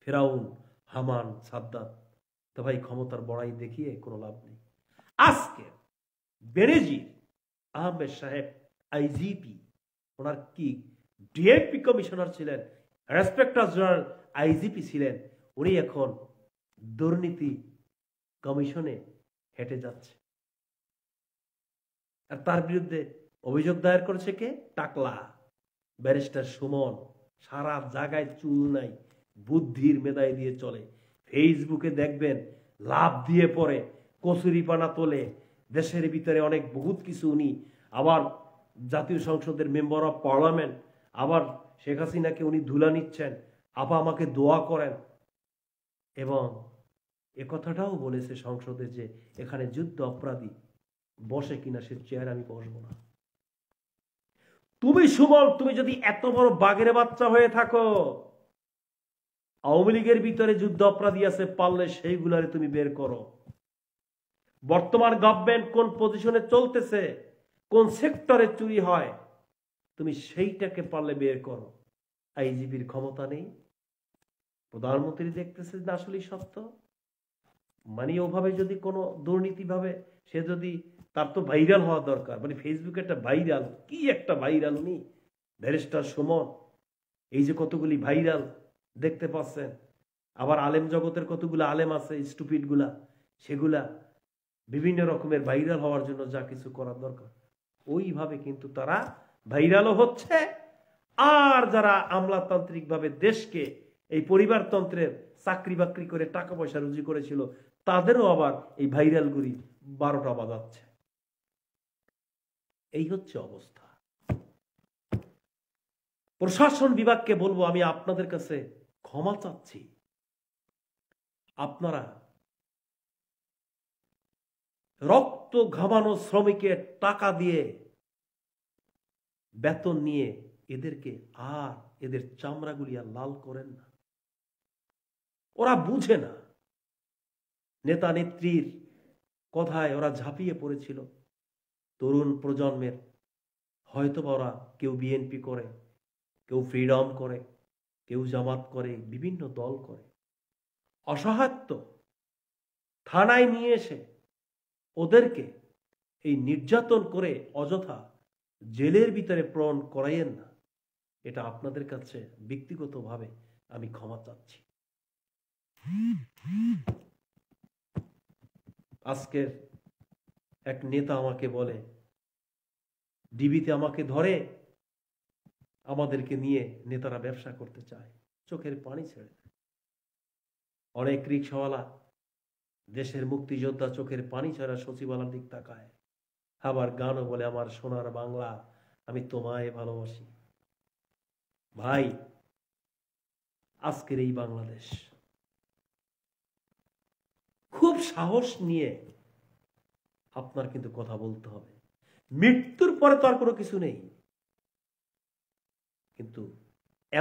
ফেরাউন, হামান, সাদ্দাত, তো ভাই ক্ষমতার বড়াই দেখিয়ে কোনো লাভ নেই। আজকে বেনেজির আহমেদ সাহেব আইজিপি, ওনার কি ডিএমপি কমিশনার ছিলেন, রেসপেক্টার জেনারেল আইজিপি ছিলেন, উনি এখন দুর্নীতি কমিশনে হেঁটে যাচ্ছে। আর তার বিরুদ্ধে অভিযোগ দায়ের করেছে কে? টাকলা ব্যারিস্টার সুমন। সারা জায়গায় চুল নাই, বুদ্ধির মেদায় দিয়ে চলে। ফেসবুকে দেখবেন লাভ দিয়ে পড়ে, কচুরিপানা তোলে, দেশের ভিতরে অনেক বহুত কিছু উনি। আবার জাতীয় সংসদের মেম্বার অফ পার্লামেন্ট, আবার শেখ হাসিনাকে উনি ধুলা নিচ্ছেন, আপা আমাকে দোয়া করেন। এবং এ কথাটাও বলেছে সংসদে যে এখানে যুদ্ধ অপরাধী বসে কিনা সে চেয়ার আমি বসবো না। তুমি সুমন, তুমি যদি এত বড় বাঘের বাচ্চা হয়ে থাকো, আওয়ামী লীগের ভিতরে যুদ্ধ অপরাধী আছে, পারলে সেইগুলারে তুমি বের করো। বর্তমান গভর্নমেন্ট কোন পজিশনে চলতেছে, কোন সেক্টরে চুরি হয়, তুমি সেইটাকে পারলে বের করো। আইজিপির ক্ষমতা নেই, প্রধানমন্ত্রী দেখতেছে না আসলেই সত্য। মানে ওভাবে যদি কোনো দুর্নীতি ভাবে সে যদি, তার তো ভাইরাল হওয়া দরকার, মানে ফেসবুকে একটা ভাইরাল, কি একটা ভাইরাল উনি ব্যারিস্টার সুমন। এই যে কতগুলি ভাইরাল দেখতে পাচ্ছেন, আবার আলেম জগতের কতগুলো আলেম আছে স্টুপিড গুলা, সেগুলা বিভিন্ন রকমের ভাইরাল হওয়ার জন্য যা কিছু করার দরকার ওইভাবে কিন্তু তারা ভাইরালও হচ্ছে। আর যারা আমলাতান্ত্রিক ভাবে দেশকে এই পরিবারতন্ত্রের চাকরি বাকরি করে টাকা পয়সা রুজি করেছিল, তাদেরও আবার এই ভাইরালগুলি 12টা বাজাচ্ছে। এই হচ্ছে অবস্থা। প্রশাসন বিভাগকে বলবো, আমি আপনাদের কাছে ক্ষমা চাচ্ছি। আপনারা রক্ত ঘামানো শ্রমিকের টাকা দিয়ে বেতন নিয়ে এদেরকে আর এদের চামড়াগুলি আর লাল করেন না। ওরা বুঝে না, নেতা নেত্রীর কথায় ওরা ঝাঁপিয়ে পড়েছিল। তরুণ প্রজন্মের হয়তো ওরা কেউ বিএনপি করে, কেউ ফ্রিডম করে, কেউ জামাত করে, বিভিন্ন দল করে। অসহায়ত্ব থানায় নিয়ে এসে ওদেরকে এই নির্যাতন করে অযথা জেলের ভিতরে প্রেরণ করাইয়েন না। এটা আপনাদের কাছে ব্যক্তিগতভাবে আমি ক্ষমা চাচ্ছি। আজকের এক নেতা আমাকে বলে, ডিবিতে আমাকে ধরে, আমাদেরকে নিয়ে নেতারা ব্যবসা করতে চায়, চোখের পানি ছেড়ে দেয়। অনেক রিকশাওয়ালা দেশের মুক্তিযোদ্ধা চোখের পানি ছাড়া সচিবালয়ের দিক তাকায়, আবার গানও বলে আমার সোনার বাংলা, আমি তোমায় ভালোবাসি। ভাই আজকের এই বাংলাদেশ, খুব সাহস নিয়ে আপনার কিন্তু কথা বলতে হবে। মৃত্যুর পরে তো আর কোনো কিছু নেই, কিন্তু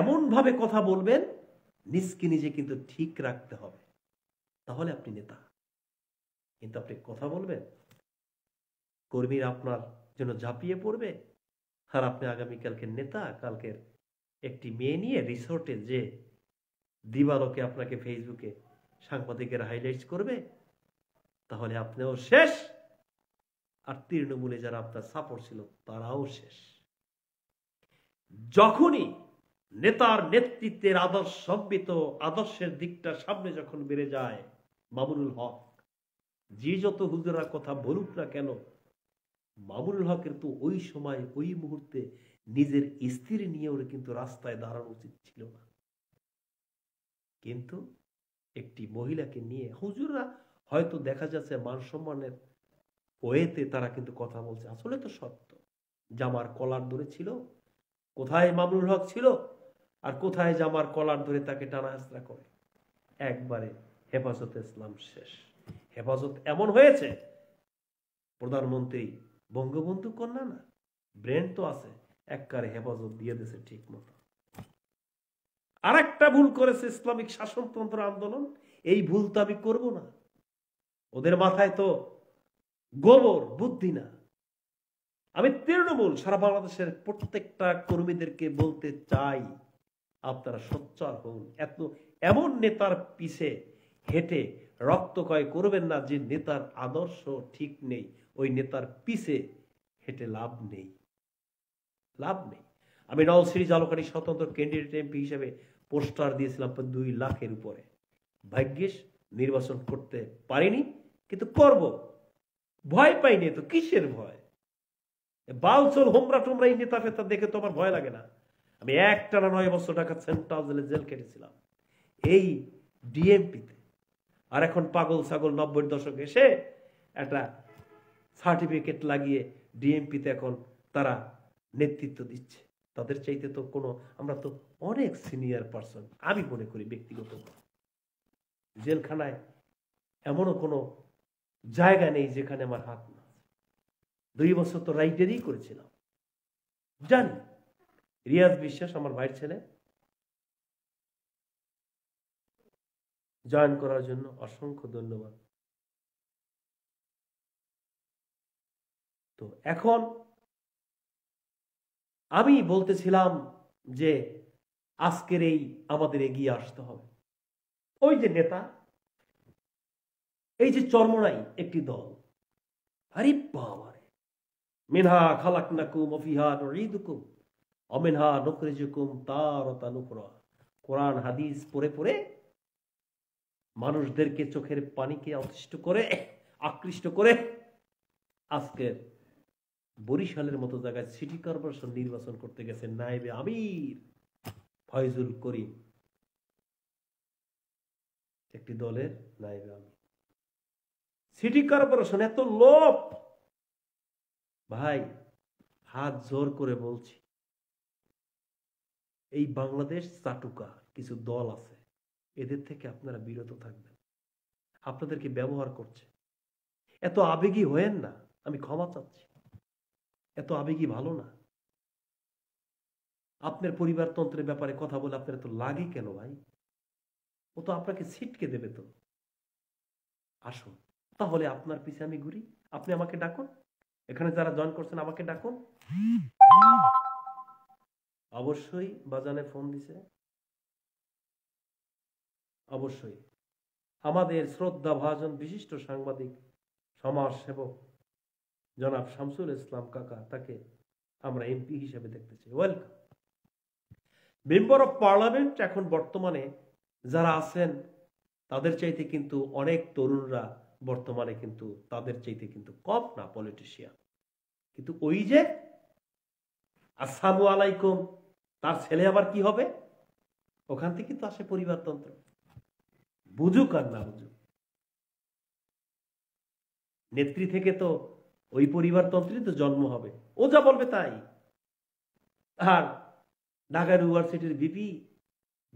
এমন ভাবে কথা বলবেন, নিজকে নিজে কিন্তু ঠিক রাখতে হবে, তাহলে আপনি নেতা। কিন্তু আপনি কথা বলবেন, কর্মীরা আপনার জন্য ঝাঁপিয়ে পড়বে, আর আপনি আগামীকালকে নেতা, কালকের একটি মেয়ে নিয়ে রিসোর্টে যে দিবালোকে আপনাকে ফেসবুকে সাংবাদিকের হাইলাইটস করবে, তাহলে আপনিও শেষ, আর তৃণমূলে যারা আপনার সাপোর্ট ছিল তারাও শেষ। যখনই নেতার নেতৃত্বের আদর্শবিত আদর্শের দিকটা সামনে যখন বেড়ে যায়, মামুনুল হক যে যত হুজুরা কথা বলুক না কেন, মামুনুল হকের তো ওই সময় ওই মুহূর্তে নিজের স্ত্রী নিয়েও কিন্তু রাস্তায় দাঁড়ানো উচিত ছিল না। কিন্তু একটি মহিলাকে নিয়ে হুজুররা হয়তো দেখা যাচ্ছে মান সম্মানের ওয়েতে তারা কিন্তু কথা বলছে, আসলে তো সত্য। জামার কলার ধরে ছিল, কোথায় মামুনুল হক ছিল, আর কোথায় জামার কলার ধরে তাকে টানা হেঁচড়া করে। একবারে হেফাজতে ইসলাম শেষ। হেফাজত এমন হয়েছে, প্রধানমন্ত্রী বঙ্গবন্ধু কন্যা না, ব্রেন তো আছে, একবারে হেফাজত দিয়ে দিয়েছে ঠিক মতো। আর একটা ভুল করেছে ইসলামিক শাসনতন্ত্র আন্দোলন, এই ভুল তো আমি করব না। ওদের মাথায় তো গোবর বুদ্ধি না। আমি তৃণমূল সারা বাংলাদেশের প্রত্যেকটা কর্মীদেরকে বলতে চাই, আপনারা সোচ্চার হন। এমন নেতার পিছে হেঁটে রক্তক্ষয় করবেন না যে নেতার আদর্শ ঠিক নেই। ওই নেতার পিছে হেঁটে লাভ নেই, লাভ নেই। আমি নলছিরি জালকাঠি স্বতন্ত্র ক্যান্ডিডেট এমপি হিসেবে পোস্টার দিয়েছিলাম 2 লাখের উপরে। ভাগ্যিস নির্বাচন করতে পারিনি, কিন্তু করব। ভয় পাইনি তো, কিসের ভয়? বালচল হোমরা টোমরা এই নেতা ফেতা দেখে তো আমার ভয় লাগে না। আমি একটানা 9 বছর ঢাকা সেন্ট্রাল জেলে জেল কেটেছিলাম এই ডিএমপিতে। আর এখন পাগল ছাগল 90-এর দশকে এসে একটা সার্টিফিকেট লাগিয়ে ডিএমপিতে এখন তারা নেতৃত্ব দিচ্ছে। তাদের চাইতে তো আমরা তো অনেক সিনিয়র পার্সন। আমি মনে করি ব্যক্তিগত জেলখানায় এমনও কোনো জায়গা নেই যেখানে আমার হাত না। 2 বছর তো রাইটারই করেছিলাম, জানি। রিয়াজ বিশ্বাস আমার ভাইয়ের ছেলে, জয়েন করার জন্য অসংখ্য ধন্যবাদ। তো এখন আমি বলতেছিলাম যে আজকের এই আমাদের এগিয়ে আসতে হবে। ওই যে নেতা, এই যে চরমনাই একটি দল, আরে বাবারে, মিনহা খালাকনাকুম ওয়া ফিহা নুঈদুকুম ওয়া মিনহা নুখরিজুকুম তারাতান উখরা। কোরআন হাদিস পড়ে পড়ে মানুষদেরকে চোখের পানিকে আকৃষ্ট করে আজকে বরিশালের মতো জায়গায় সিটি কর্পোরেশন নির্বাচন করতে গেছে নায়েবে আমির ফয়জুল করিম, একটি দলের নায়েবে আমির। সিটি কর্পোরেশন এত লোভ! ভাই, হাত জোর করে বলছি, এই বাংলাদেশ চাটুকা কিছু দল আছে, এদের থেকে আপনারা বিরত থাকবেন। আপনাদেরকে ব্যবহার করছে। এত আবেগী হয়েন না, আমি ক্ষমা চাচ্ছি। এত আবেগী ভালো না। আপনার পরিবারতন্ত্রের ব্যাপারে কথা বলে আপনার এত লাগে কেন ভাই? ও তো আপনাকে ছিটকে দেবে। তো আসুন, তাহলে আপনার পিছে আমি ঘুরি, আপনি আমাকে ডাকুন। এখানে যারা জয়েন করছেন আমাকে ডাকুন। অবশ্যই বাজানে ফোন দিছে, অবশ্যই আমাদের শ্রদ্ধা ভাজন বিশিষ্ট সাংবাদিক সমাজ সেবক জনাব শামসুল ইসলাম কাকা, তাকে আমরা এমপি হিসেবে দেখতে চাই। ওয়েলকাম। মেম্বার অফ পার্লামেন্ট এখন বর্তমানে যারা আছেন তাদের চাইতে কিন্তু অনেক তরুণরা বর্তমানে কিন্তু তাদের চাইতে কিন্তু কম না পলিটিশিয়ান। কিন্তু ওই যে আসসালামু আলাইকুম, তার ছেলে আবার কি হবে? ওখান থেকে তো আসে পরিবারতন্ত্র। বুঝুক আর না বুঝুক, নেত্রী থেকে তো ওই পরিবারতন্ত্রই তো জন্ম হবে। ও যা বলবে তাই। আর ঢাকা ইউনিভার্সিটির ভিপি,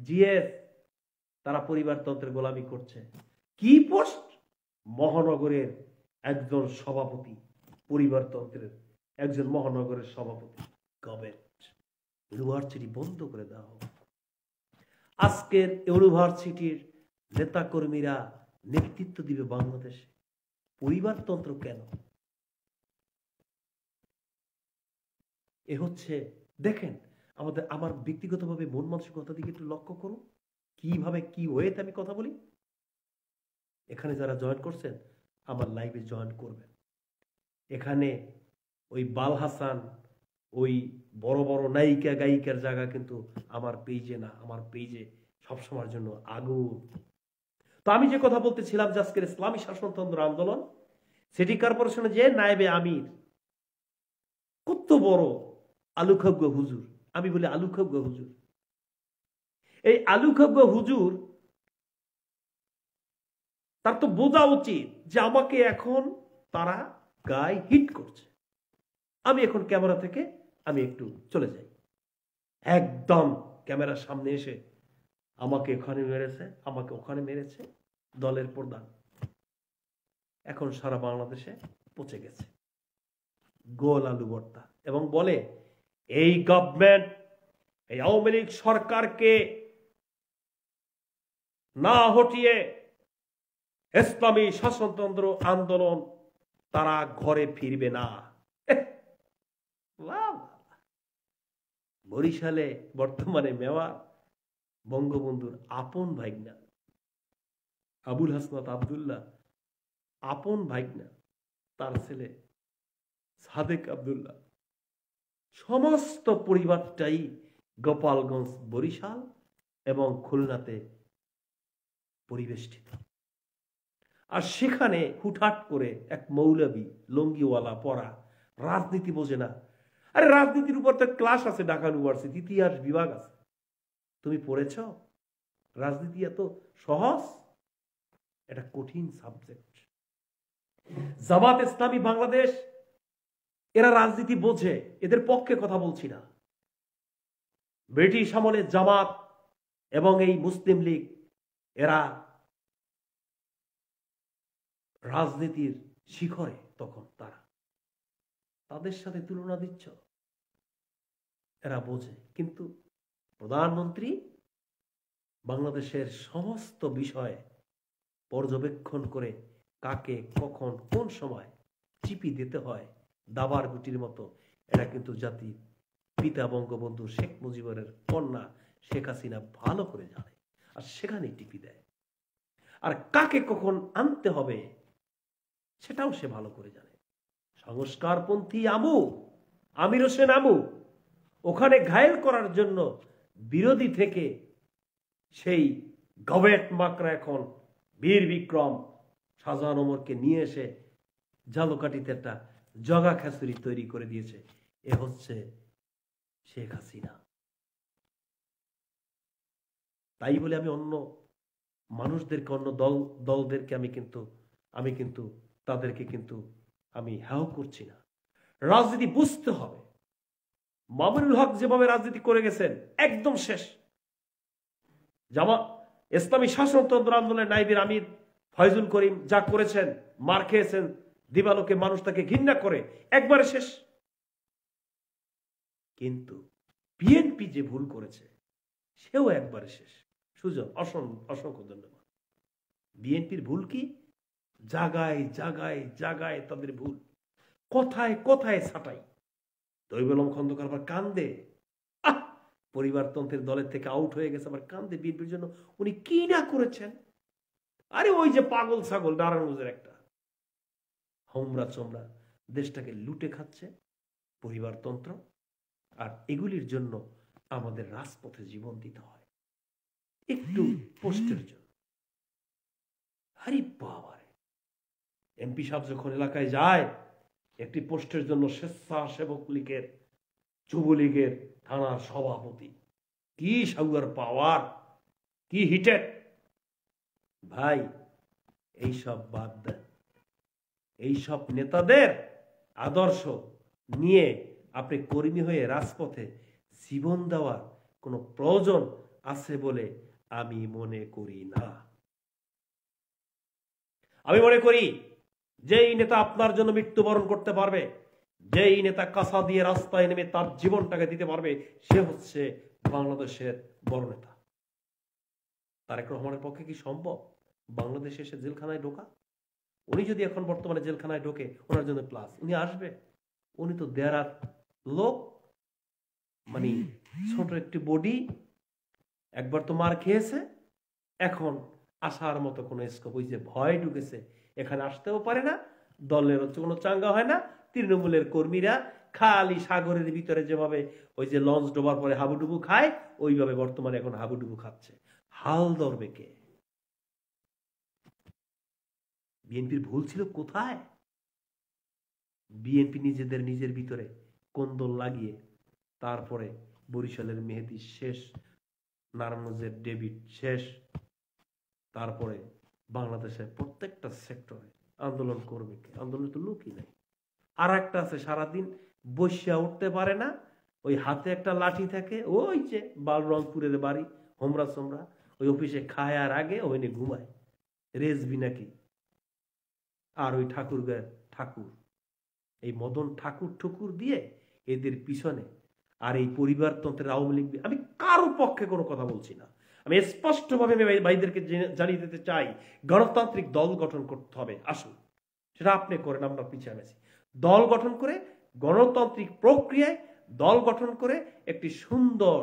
জিএস, তারা পরিবারতন্ত্রের গোলামি করছে। কি পোস্ট? মহানগরের একজন সভাপতি, পরিবারতন্ত্রের একজন মহানগরের সভাপতি। গভর্নমেন্ট ইউনিভার্সিটি বন্ধ করে দেওয়া হোক, আজকের ইউনিভার্সিটির নেতাকর্মীরা নেতৃত্ব দিবে বাংলাদেশে। পরিবারতন্ত্র কেন? এ হচ্ছে, দেখেন, আমার ব্যক্তিগতভাবে মন মানসিকতা দিকে একটু লক্ষ্য করুন, কিভাবে কি ওয়েতে আমি কথা বলি। এখানে যারা জয়েন করছেন আমার লাইভে জয়েন করবেন। এখানে ওই বাল হাসান, ওই বড় বড় নায়িকা গায়িকার জায়গা কিন্তু আমার পেজে না। আমার পেজে সবসময়ের জন্য আগুন। তো আমি যে কথা বলতেছিলাম যে আজকের ইসলামী শাসনতন্ত্র আন্দোলন সিটি কর্পোরেশনে যে নায়েবে আমির, কত বড় আলুখগ্য হুজুর, আমি বলি আলুখগ্য হুজুর। এই আলুখগ্য হুজুর তার তো বোঝা উচিত যে আমাকে এখন তারা গায়ে হিট করছে, আমি এখন ক্যামেরা থেকে আমি একটু চলে যাই। একদম ক্যামেরার সামনে এসে আমাকে ওখানে মেরেছে, আমাকে ওখানে মেরেছে দলের প্রধান। এখন সারা বাংলাদেশে পচে গেছে গোল আলু ভর্তা, এবং বলে এই গভর্নমেন্ট, এই আওয়ামী লীগ সরকারকে না হটিয়ে ইসলামী শাসনতন্ত্র আন্দোলন তারা ঘরে ফিরবে না। বরিশালে বর্তমানে মেওয়ার বঙ্গবন্ধুর আপন ভাইগনা আবুল হাসনাত আবদুল্লাহ, আপন ভাইগনা, তার ছেলে সাদেক আবদুল্লাহ, সমস্ত পরিবারটাই গোপালগঞ্জ, বরিশাল এবং খুলনাতে পরিবেষ্টিত। আর সেখানে হুটহাট করে এক মৌলবী লঙ্গিওয়ালা পড়া, রাজনীতি বোঝে না। আরে রাজনীতির উপর তো ক্লাস আছে ঢাকা ইউনিভার্সিটি, ইতিহাস বিভাগ আছে, তুমি পড়েছ? রাজনীতি এত সহজ? এটা কঠিন সাবজেক্ট। জামাত ইসলামী বাংলাদেশ এরা রাজনীতি বোঝে, এদের পক্ষে কথা বলছি না। ব্রিটিশ আমলে জামাত এবং এই মুসলিম লীগ এরা রাজনীতির শিখরে, তখন তারা তাদের সাথে তুলনা দিচ্ছ, এরা বোঝে। কিন্তু প্রধানমন্ত্রী বাংলাদেশের সমস্ত বিষয়ে পর্যবেক্ষণ করে কাকে কখন কোন সময় চিপি দিতে হয় দাবার গুটির মতো, এটা কিন্তু জাতির পিতা বঙ্গবন্ধু শেখ মুজিবের কন্যা শেখ হাসিনা ভালো করে জানে, আর সেখানেই টিপি দেয়। আর কাকে কখন আনতে হবে সেটাও সে ভালো করে জানে। সংস্কারপন্থী আমির হোসেন আমু ওখানে ঘায়েল করার জন্য বিরোধী থেকে সেই গবেট মাকড়া এখন বীর বিক্রম শাহজাহান ওমরকে নিয়ে এসে ঝালকাঠিতে একটা জগা খিচুড়ি তৈরি করে দিয়েছে। এ হচ্ছে শেখ হাসিনা। তাই বলে আমি অন্য মানুষদেরকে, অন্য দলদেরকে আমি কিন্তু তাদেরকে কিন্তু আমি হেয় করছি না। রাজনীতি বুঝতে হবে। মামুনুল হক যেভাবে রাজনীতি করে গেছেন একদম শেষ। ইসলামী শাসনতন্ত্র আন্দোলনের নায়েবে আমির ফয়জুল করিম যা করেছেন, মার খেয়েছেন, দিবালোকে মানুষ তাকে ঘৃণা করে, একবারে শেষ। কিন্তু বিএনপি যে ভুল করেছে সেও একবারে শেষ। সুজন, অসংখ্য ধন্যবাদ। বিএনপির ভুল কি? জাগায় জাগায় জাগায় তাদের ভুল, কথায় কথায় ছাটাই। তৈয়ব আলম খন্দকার আবার কান্দে, পরিবারতন্ত্রের দলের থেকে আউট হয়ে গেছে, আবার কান্দে বিএনপির জন্য উনি কি না করেছেন। আরে ওই যে পাগল ছাগল নারায়ণগঞ্জের একটা হোমরা চোমরা দেশটাকে লুটে খাচ্ছে পরিবারতন্ত্র, আর এগুলির জন্য আমাদের রাজপথে জীবন দিতে হয় একটু পোস্টের জন্য। আরে বাবারে, এমপি সাহেব যখন এলাকায় যায় একটি পোস্টের জন্য, স্বেচ্ছাসেবক লীগের, যুবলীগের থানার সভাপতি, কি সাউয়ার পাওয়ার, কি হিটেড ভাই। এইসব বাদ দেন। এইসব নেতাদের আদর্শ নিয়ে আপনি কর্মী হয়ে রাজপথে জীবন দেওয়ার কোনো প্রয়োজন আছে বলে আমি মনে করি না। আমি মনে করি যেই নেতা আপনার জন্য মৃত্যুবরণ করতে পারবে, যেই নেতা কাঁসা দিয়ে রাস্তায় নেমে তার জীবনটাকে দিতে পারবে, সে হচ্ছে বাংলাদেশের বড় নেতা। তারেক রহমানের পক্ষে কি সম্ভব বাংলাদেশে এসে জেলখানায় ঢোকা? উনি যদি এখন বর্তমানে জেলখানায় ঢোকে, ওনার জন্য প্লাস, উনি আসবে। উনি তো দেয়ার লোক, মানে ছোট একটি বডি, একবার তো মার খেয়েছে, এখন আসার মতো কোনো স্কোপ, ওই যে ভয় ঢুকেছে, এখানে আসতেও পারে না, দলের হচ্ছে কোনো চাঙ্গা হয় না। তৃণমূলের কর্মীরা খালি সাগরের ভিতরে যেভাবে ওই যে লঞ্চ ডোবার পরে হাবুডুবু খায়, ওইভাবে বর্তমানে এখন হাবুডুবু খাচ্ছে। হাল ধরবে কে? বিএনপির ভুল ছিল কোথায়? বিএনপি নিজের ভিতরে কোন্দল লাগিয়ে, তারপরে বরিশালের মেহেদী শেষ, নারায়ণগঞ্জের ডেভিড শেষ, তারপরে বাংলাদেশের প্রত্যেকটা সেক্টরে আন্দোলন করবে কে? আন্দোলন তো লোকই নাই। আর একটা আছে, সারাদিন বসিয়া উঠতে পারে না, ওই হাতে একটা লাঠি থাকে, ওই যে রংপুরের বাড়ি, হোমরা সোমরা, ওই অফিসে খায় আর আগে ওইনে ঘুমায়, রেজবি নাকি। আর ওই ঠাকুর এই মদন ঠাকুর দিয়ে এদের পিছনে, আর এই পরিবারতন্ত্রের আওয়ামী লীগ, আমি কারো পক্ষে কোনো কথা বলছি না, আমি স্পষ্টভাবে ভাইদেরকে জানিয়ে দিতে চাই, গণতান্ত্রিক দল গঠন করতে হবে। আসুন, সেটা আপনি করেন, আমরা পিছিয়ে আছি। দল গঠন করে, গণতান্ত্রিক প্রক্রিয়ায় দল গঠন করে একটি সুন্দর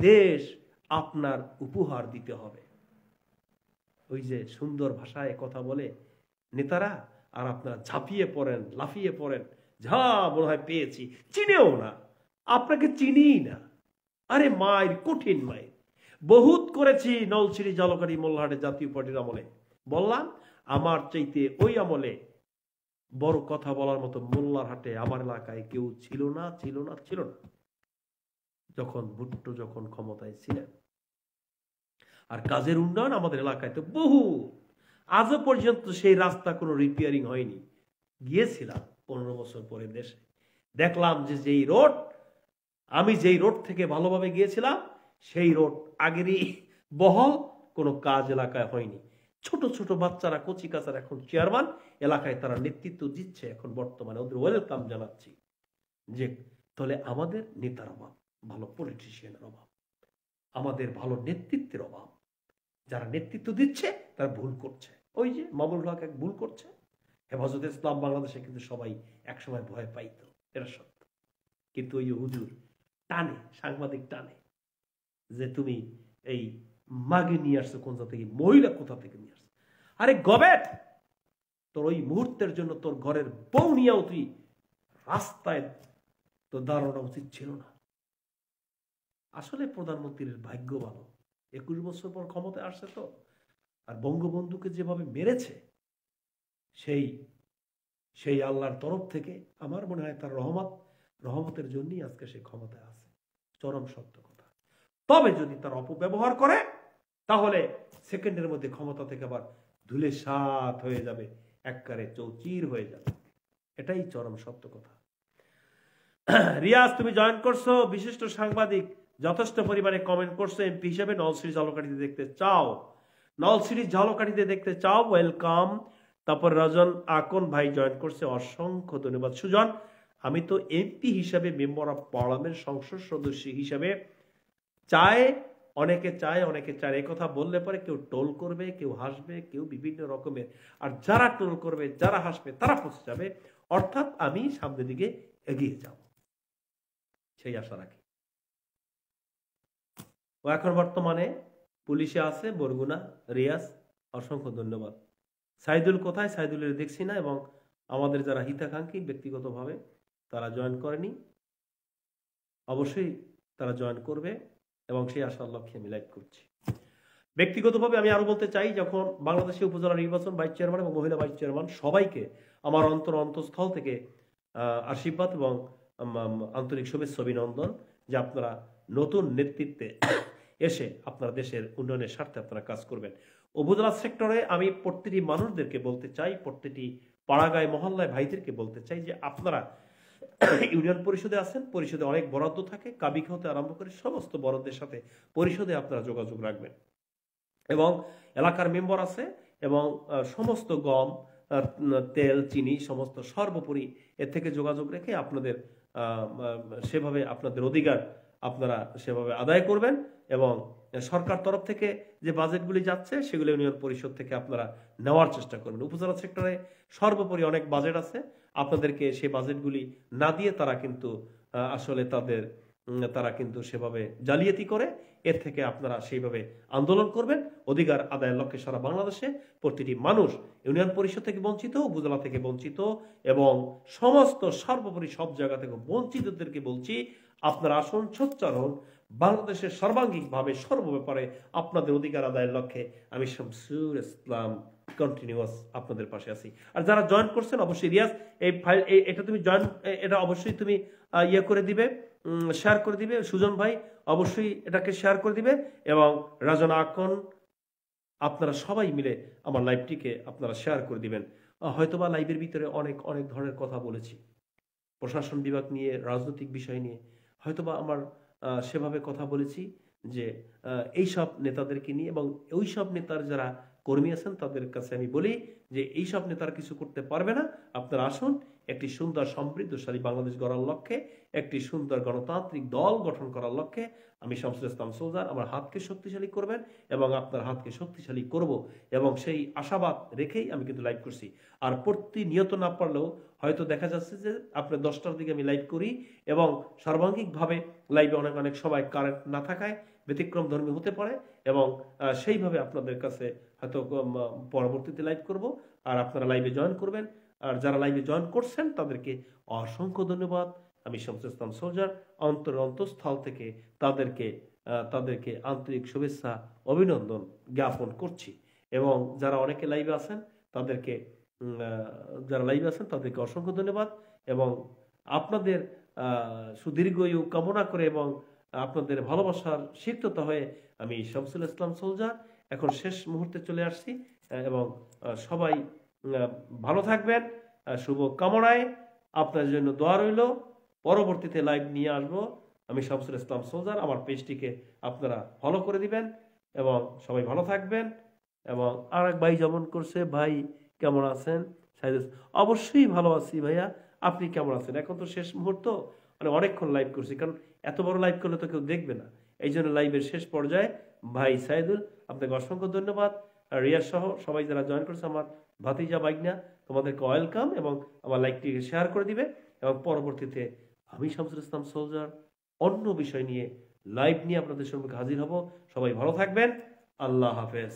দেশ আপনার উপহার দিতে হবে। ওই যে সুন্দর ভাষায় কথা বলে নেতারা, আর আপনারা ঝাঁপিয়ে পড়েন, লাফিয়ে পড়েন, যা মনে হয় পেয়েছি, চিনেও না, আপনাকে চিনিই না। আরে মায়ের কঠিন মায়ের বহুত করেছি নলছিরি, জালকাঠি, মোল্লাহাটে জাতীয় পার্টির আমলে। বললাম, আমার চাইতে ওই আমলে বড় কথা বলার মতো মোল্লারহাটে আমার এলাকায় কেউ ছিল না। যখন ভুট্টো যখন ক্ষমতায় ছিলেন, আর কাজের উন্নয়ন আমাদের এলাকায় তো বহু, আজও পর্যন্ত সেই রাস্তা কোনো রিপেয়ারিং হয়নি। গিয়েছিলাম 15 বছর পরে দেশে, দেখলাম যে যেই রোড, আমি যেই রোড থেকে ভালোভাবে গিয়েছিলাম, সেই রোড আগেরই বহল, কোনো কাজ এলাকায় হয়নি। ছোট ছোট বাচ্চারা, কচি কাচার এখন চেয়ারম্যান, এলাকায় তারা নেতৃত্ব দিচ্ছে। এখন বর্তমানে ওদের ওয়েলকাম জানাচ্ছি। যে তাহলে আমাদের নেতার অভাব, ভালো পলিটিশিয়ানের অভাব, আমাদের ভালো নেতৃত্বের অভাব। যারা নেতৃত্ব দিচ্ছে তারা ভুল করছে। ওই যে মামুনুল হক এক ভুল করছে, হেফাজতে ইসলাম বাংলাদেশে কিন্তু সবাই একসময় ভয় পাইত, এটা সত্য। কিন্তু ওই হুজুর টানে, সাংবাদিক টানে, যে তুমি এই মাগে নিয়ে আসছো কোন থেকে, মহিলা কোথা থেকে নিয়ে আসছো। আরে গবেট, তোর ওই মুহূর্তের জন্য তোর ঘরের বউ নিয়েও তুই রাস্তায় তো দাঁড়ানো উচিত ছিল না। আসলে প্রধানমন্ত্রীর ভাগ্য ভালো, 21 বছর পর ক্ষমতায় আসছে তো। আর বঙ্গবন্ধুকে যেভাবে মেরেছে, সেই আল্লাহর তরফ থেকে আমার মনে হয় তার রহমতের জন্যই আজকে সে ক্ষমতায় আছে। চরম সত্য কথা। তবে যদি তার অপব্যবহার করে, তাহলে সেকেন্ডের মধ্যে ক্ষমতা থেকে আবার ধুলে সাৎ হয়ে যাবে, একবারে চৌচির হয়ে যাবে। এটাই চরম সত্য কথা। রিয়াজ, তুমি জয়েন করছো, বিশিষ্ট সাংবাদিক, যথেষ্ট পরিমাণে কমেন্ট করছো। এমপি হিসেবে নলছিরি ঝালকাঠিতে দেখতে চাও, ওয়েলকাম। তারপর রজন আকন ভাই জয়েন করছে, অসংখ্য ধন্যবাদ। সুজন, আমি তো এমপি হিসাবে, মেম্বার অফ পার্লামেন্ট, সংসদ সদস্য হিসাবে অনেকে চায় এই কথা বললে পরে কেউ টোল করবে, কেউ হাসবে, কেউ বিভিন্ন রকমের, আর যারা টোল করবে, যারা হাসবে, তারা ফসে যাবে। অর্থাৎ আমি সামনের দিকে এগিয়ে যাব, সেই আশা রাখি। ও এখন বর্তমানে পুলিশে আছে, বরগুনা। রিয়াজ, অসংখ্য ধন্যবাদ। সাইদুল কোথায়? সাইদুলের দেখছি না। এবং আমাদের যারা হিতাকাঙ্ক্ষী ব্যক্তিগতভাবে তারা জয়েন করেনি, অবশ্যই তারা জয়েন করবে, এবং সেই আশার লক্ষ্যে আমি লাইভ করছি। ব্যক্তিগতভাবে আমি আরো বলতে চাই, যখন বাংলাদেশে উপজেলা নির্বাচন, ভাইস চেয়ারম্যান এবং মহিলা ভাইস চেয়ারম্যান সবাইকে আমার অন্তঃস্থল থেকে আশীর্বাদ এবং আন্তরিক শুভেচ্ছা, অভিনন্দন, যে আপনারা নতুন নেতৃত্বে এসে আপনারা দেশের উন্নয়নের স্বার্থে আপনারা কাজ করবেন। উপজেলা সেক্টরে আমি প্রতিটি মানুষদেরকে বলতে চাই, প্রতিটি পাড়াগায় মহল্লায় ভাইদেরকে বলতে চাই, যে আপনারা ইউনিয়ন পরিষদে আছেন, পরিষদে অনেক বরাদ্দ থাকে, কাবিখা হতে আরম্ভ করে সমস্ত বরাদ্দের সাথে পরিষদে আপনারা যোগাযোগ রাখবেন। এবং এলাকার মেম্বার আছে, এবং সমস্ত গম, তেল, চিনি, সমস্ত সর্বোপরি এর থেকে যোগাযোগ রেখে আপনাদের সেভাবে আপনাদের অধিকার আপনারা সেভাবে আদায় করবেন এবং সরকার তরফ থেকে যে বাজেটগুলি যাচ্ছে সেগুলো ইউনিয়ন পরিষদ থেকে আপনারা নেওয়ার চেষ্টা করবেন। উপজেলা সেক্টরে সর্বোপরি অনেক বাজেট আছে, আপনাদেরকে সেই বাজেটগুলি না দিয়ে তারা কিন্তু আসলে তারা কিন্তু সেভাবে জালিয়াতি করে। এর থেকে আপনারা সেইভাবে আন্দোলন করবেন অধিকার আদায়ের লক্ষ্যে। সারা বাংলাদেশে প্রতিটি মানুষ ইউনিয়ন পরিষদ থেকে বঞ্চিত, উপজেলা থেকে বঞ্চিত এবং সমস্ত সর্বোপরি সব জায়গা থেকে বঞ্চিতদেরকে বলছি, আপনারা আসুন, সোচ্চার হন। বাংলাদেশের সর্বাঙ্গিকভাবে সর্বব্যাপারে আপনাদের অধিকার আদায়ের লক্ষ্যে আমি শামসুল ইসলাম কন্টিনিউয়াস আপনাদের পাশে আছি। আর যারা জয়েন করছেন অবশ্যই রিয়াজ এই ফাইল এটা তুমি জয়েন, এটা অবশ্যই তুমি ইয়ে করে দিবে, শেয়ার করে দিবে। সুজন ভাই অবশ্যই এটাকে শেয়ার করে দিবে এবং রাজনা আকন, আপনারা সবাই মিলে আমার লাইভটিকে আপনারা শেয়ার করে দিবেন। হয়তোবা লাইভের ভিতরে অনেক অনেক ধরনের কথা বলেছি, প্রশাসন বিভাগ নিয়ে, রাজনৈতিক বিষয় নিয়ে হয়তোবা আমার সেভাবে কথা বলেছি যে এইসব নেতাদেরকে নিয়ে, এবং ওই সব নেতার যারা কর্মী আছেন তাদের কাছে আমি বলি যে এইসব নেতারা কিছু করতে পারবে না। আপনারা আসুন, একটি সুন্দর সমৃদ্ধশালী বাংলাদেশ গড়ার লক্ষ্যে, একটি সুন্দর গণতান্ত্রিক দল গঠন করার লক্ষ্যে আমি শামসুল ইসলাম সোলজার আমার হাতকে শক্তিশালী করবেন এবং আপনার হাতকে শক্তিশালী করব, এবং সেই আশাবাদ রেখেই আমি কিন্তু লাইভ করছি। আর প্রতিনিয়ত না পারলেও হয়তো দেখা যাচ্ছে যে আপনার 10টার দিকে আমি লাইভ করি এবং সর্বাঙ্গিকভাবে লাইভে অনেক অনেক সময় কারেন্ট না থাকায় ব্যতিক্রম ধর্মী হতে পারে, এবং সেইভাবে আপনাদের কাছে হয়তো পরবর্তীতে লাইভ করব। আর আপনারা লাইভে জয়েন করবেন। আর যারা লাইভে জয়েন করছেন তাদেরকে অসংখ্য ধন্যবাদ। আমি শামসুল ইসলাম সোলজার অন্তঃস্থল থেকে তাদেরকে আন্তরিক শুভেচ্ছা অভিনন্দন জ্ঞাপন করছি। এবং যারা অনেকে লাইভে আছেন তাদেরকে অসংখ্য ধন্যবাদ এবং আপনাদের সুদীর্ঘায়ু কামনা করে এবং আপনাদের ভালোবাসার সিক্ততা হয়ে আমি শামসুল ইসলাম সোলজার এখন শেষ মুহূর্তে চলে আসছি এবং সবাই ভালো থাকবেন। শুভ কামনায় আপনার জন্য দোয়া রইল। পরবর্তীতে লাইভ নিয়ে আসবো আমি শামসুল ইসলাম সোলজার। আমার পেজটিকে আপনারা ফলো করে দিবেন এবং সবাই ভালো থাকবেন। এবং আরেক ভাই যেমন করছে, ভাই কেমন আছেন? অবশ্যই ভালো আছি ভাইয়া, আপনি কেমন আছেন? এখন তো শেষ মুহূর্ত, মানে অনেকক্ষণ লাইভ করছি, কারণ এত বড় লাইভ করলে তো কেউ দেখবে না, এই জন্য লাইভের শেষ পর্যায়ে ভাই সাইদুল আপনাকে অসংখ্য ধন্যবাদ। রিয়াজ সহ সবাই যারা জয়েন করছে, আমার ভাতিজা বাইগনা, তোমাদেরকে ওয়েলকাম এবং আমার লাইকটি শেয়ার করে দিবে। এবং পরবর্তীতে আমি শামসুল ইসলাম সোলজার অন্য বিষয় নিয়ে লাইভ নিয়ে আপনাদের সম্মুখে হাজির হব। সবাই ভালো থাকবেন। আল্লাহ হাফেজ।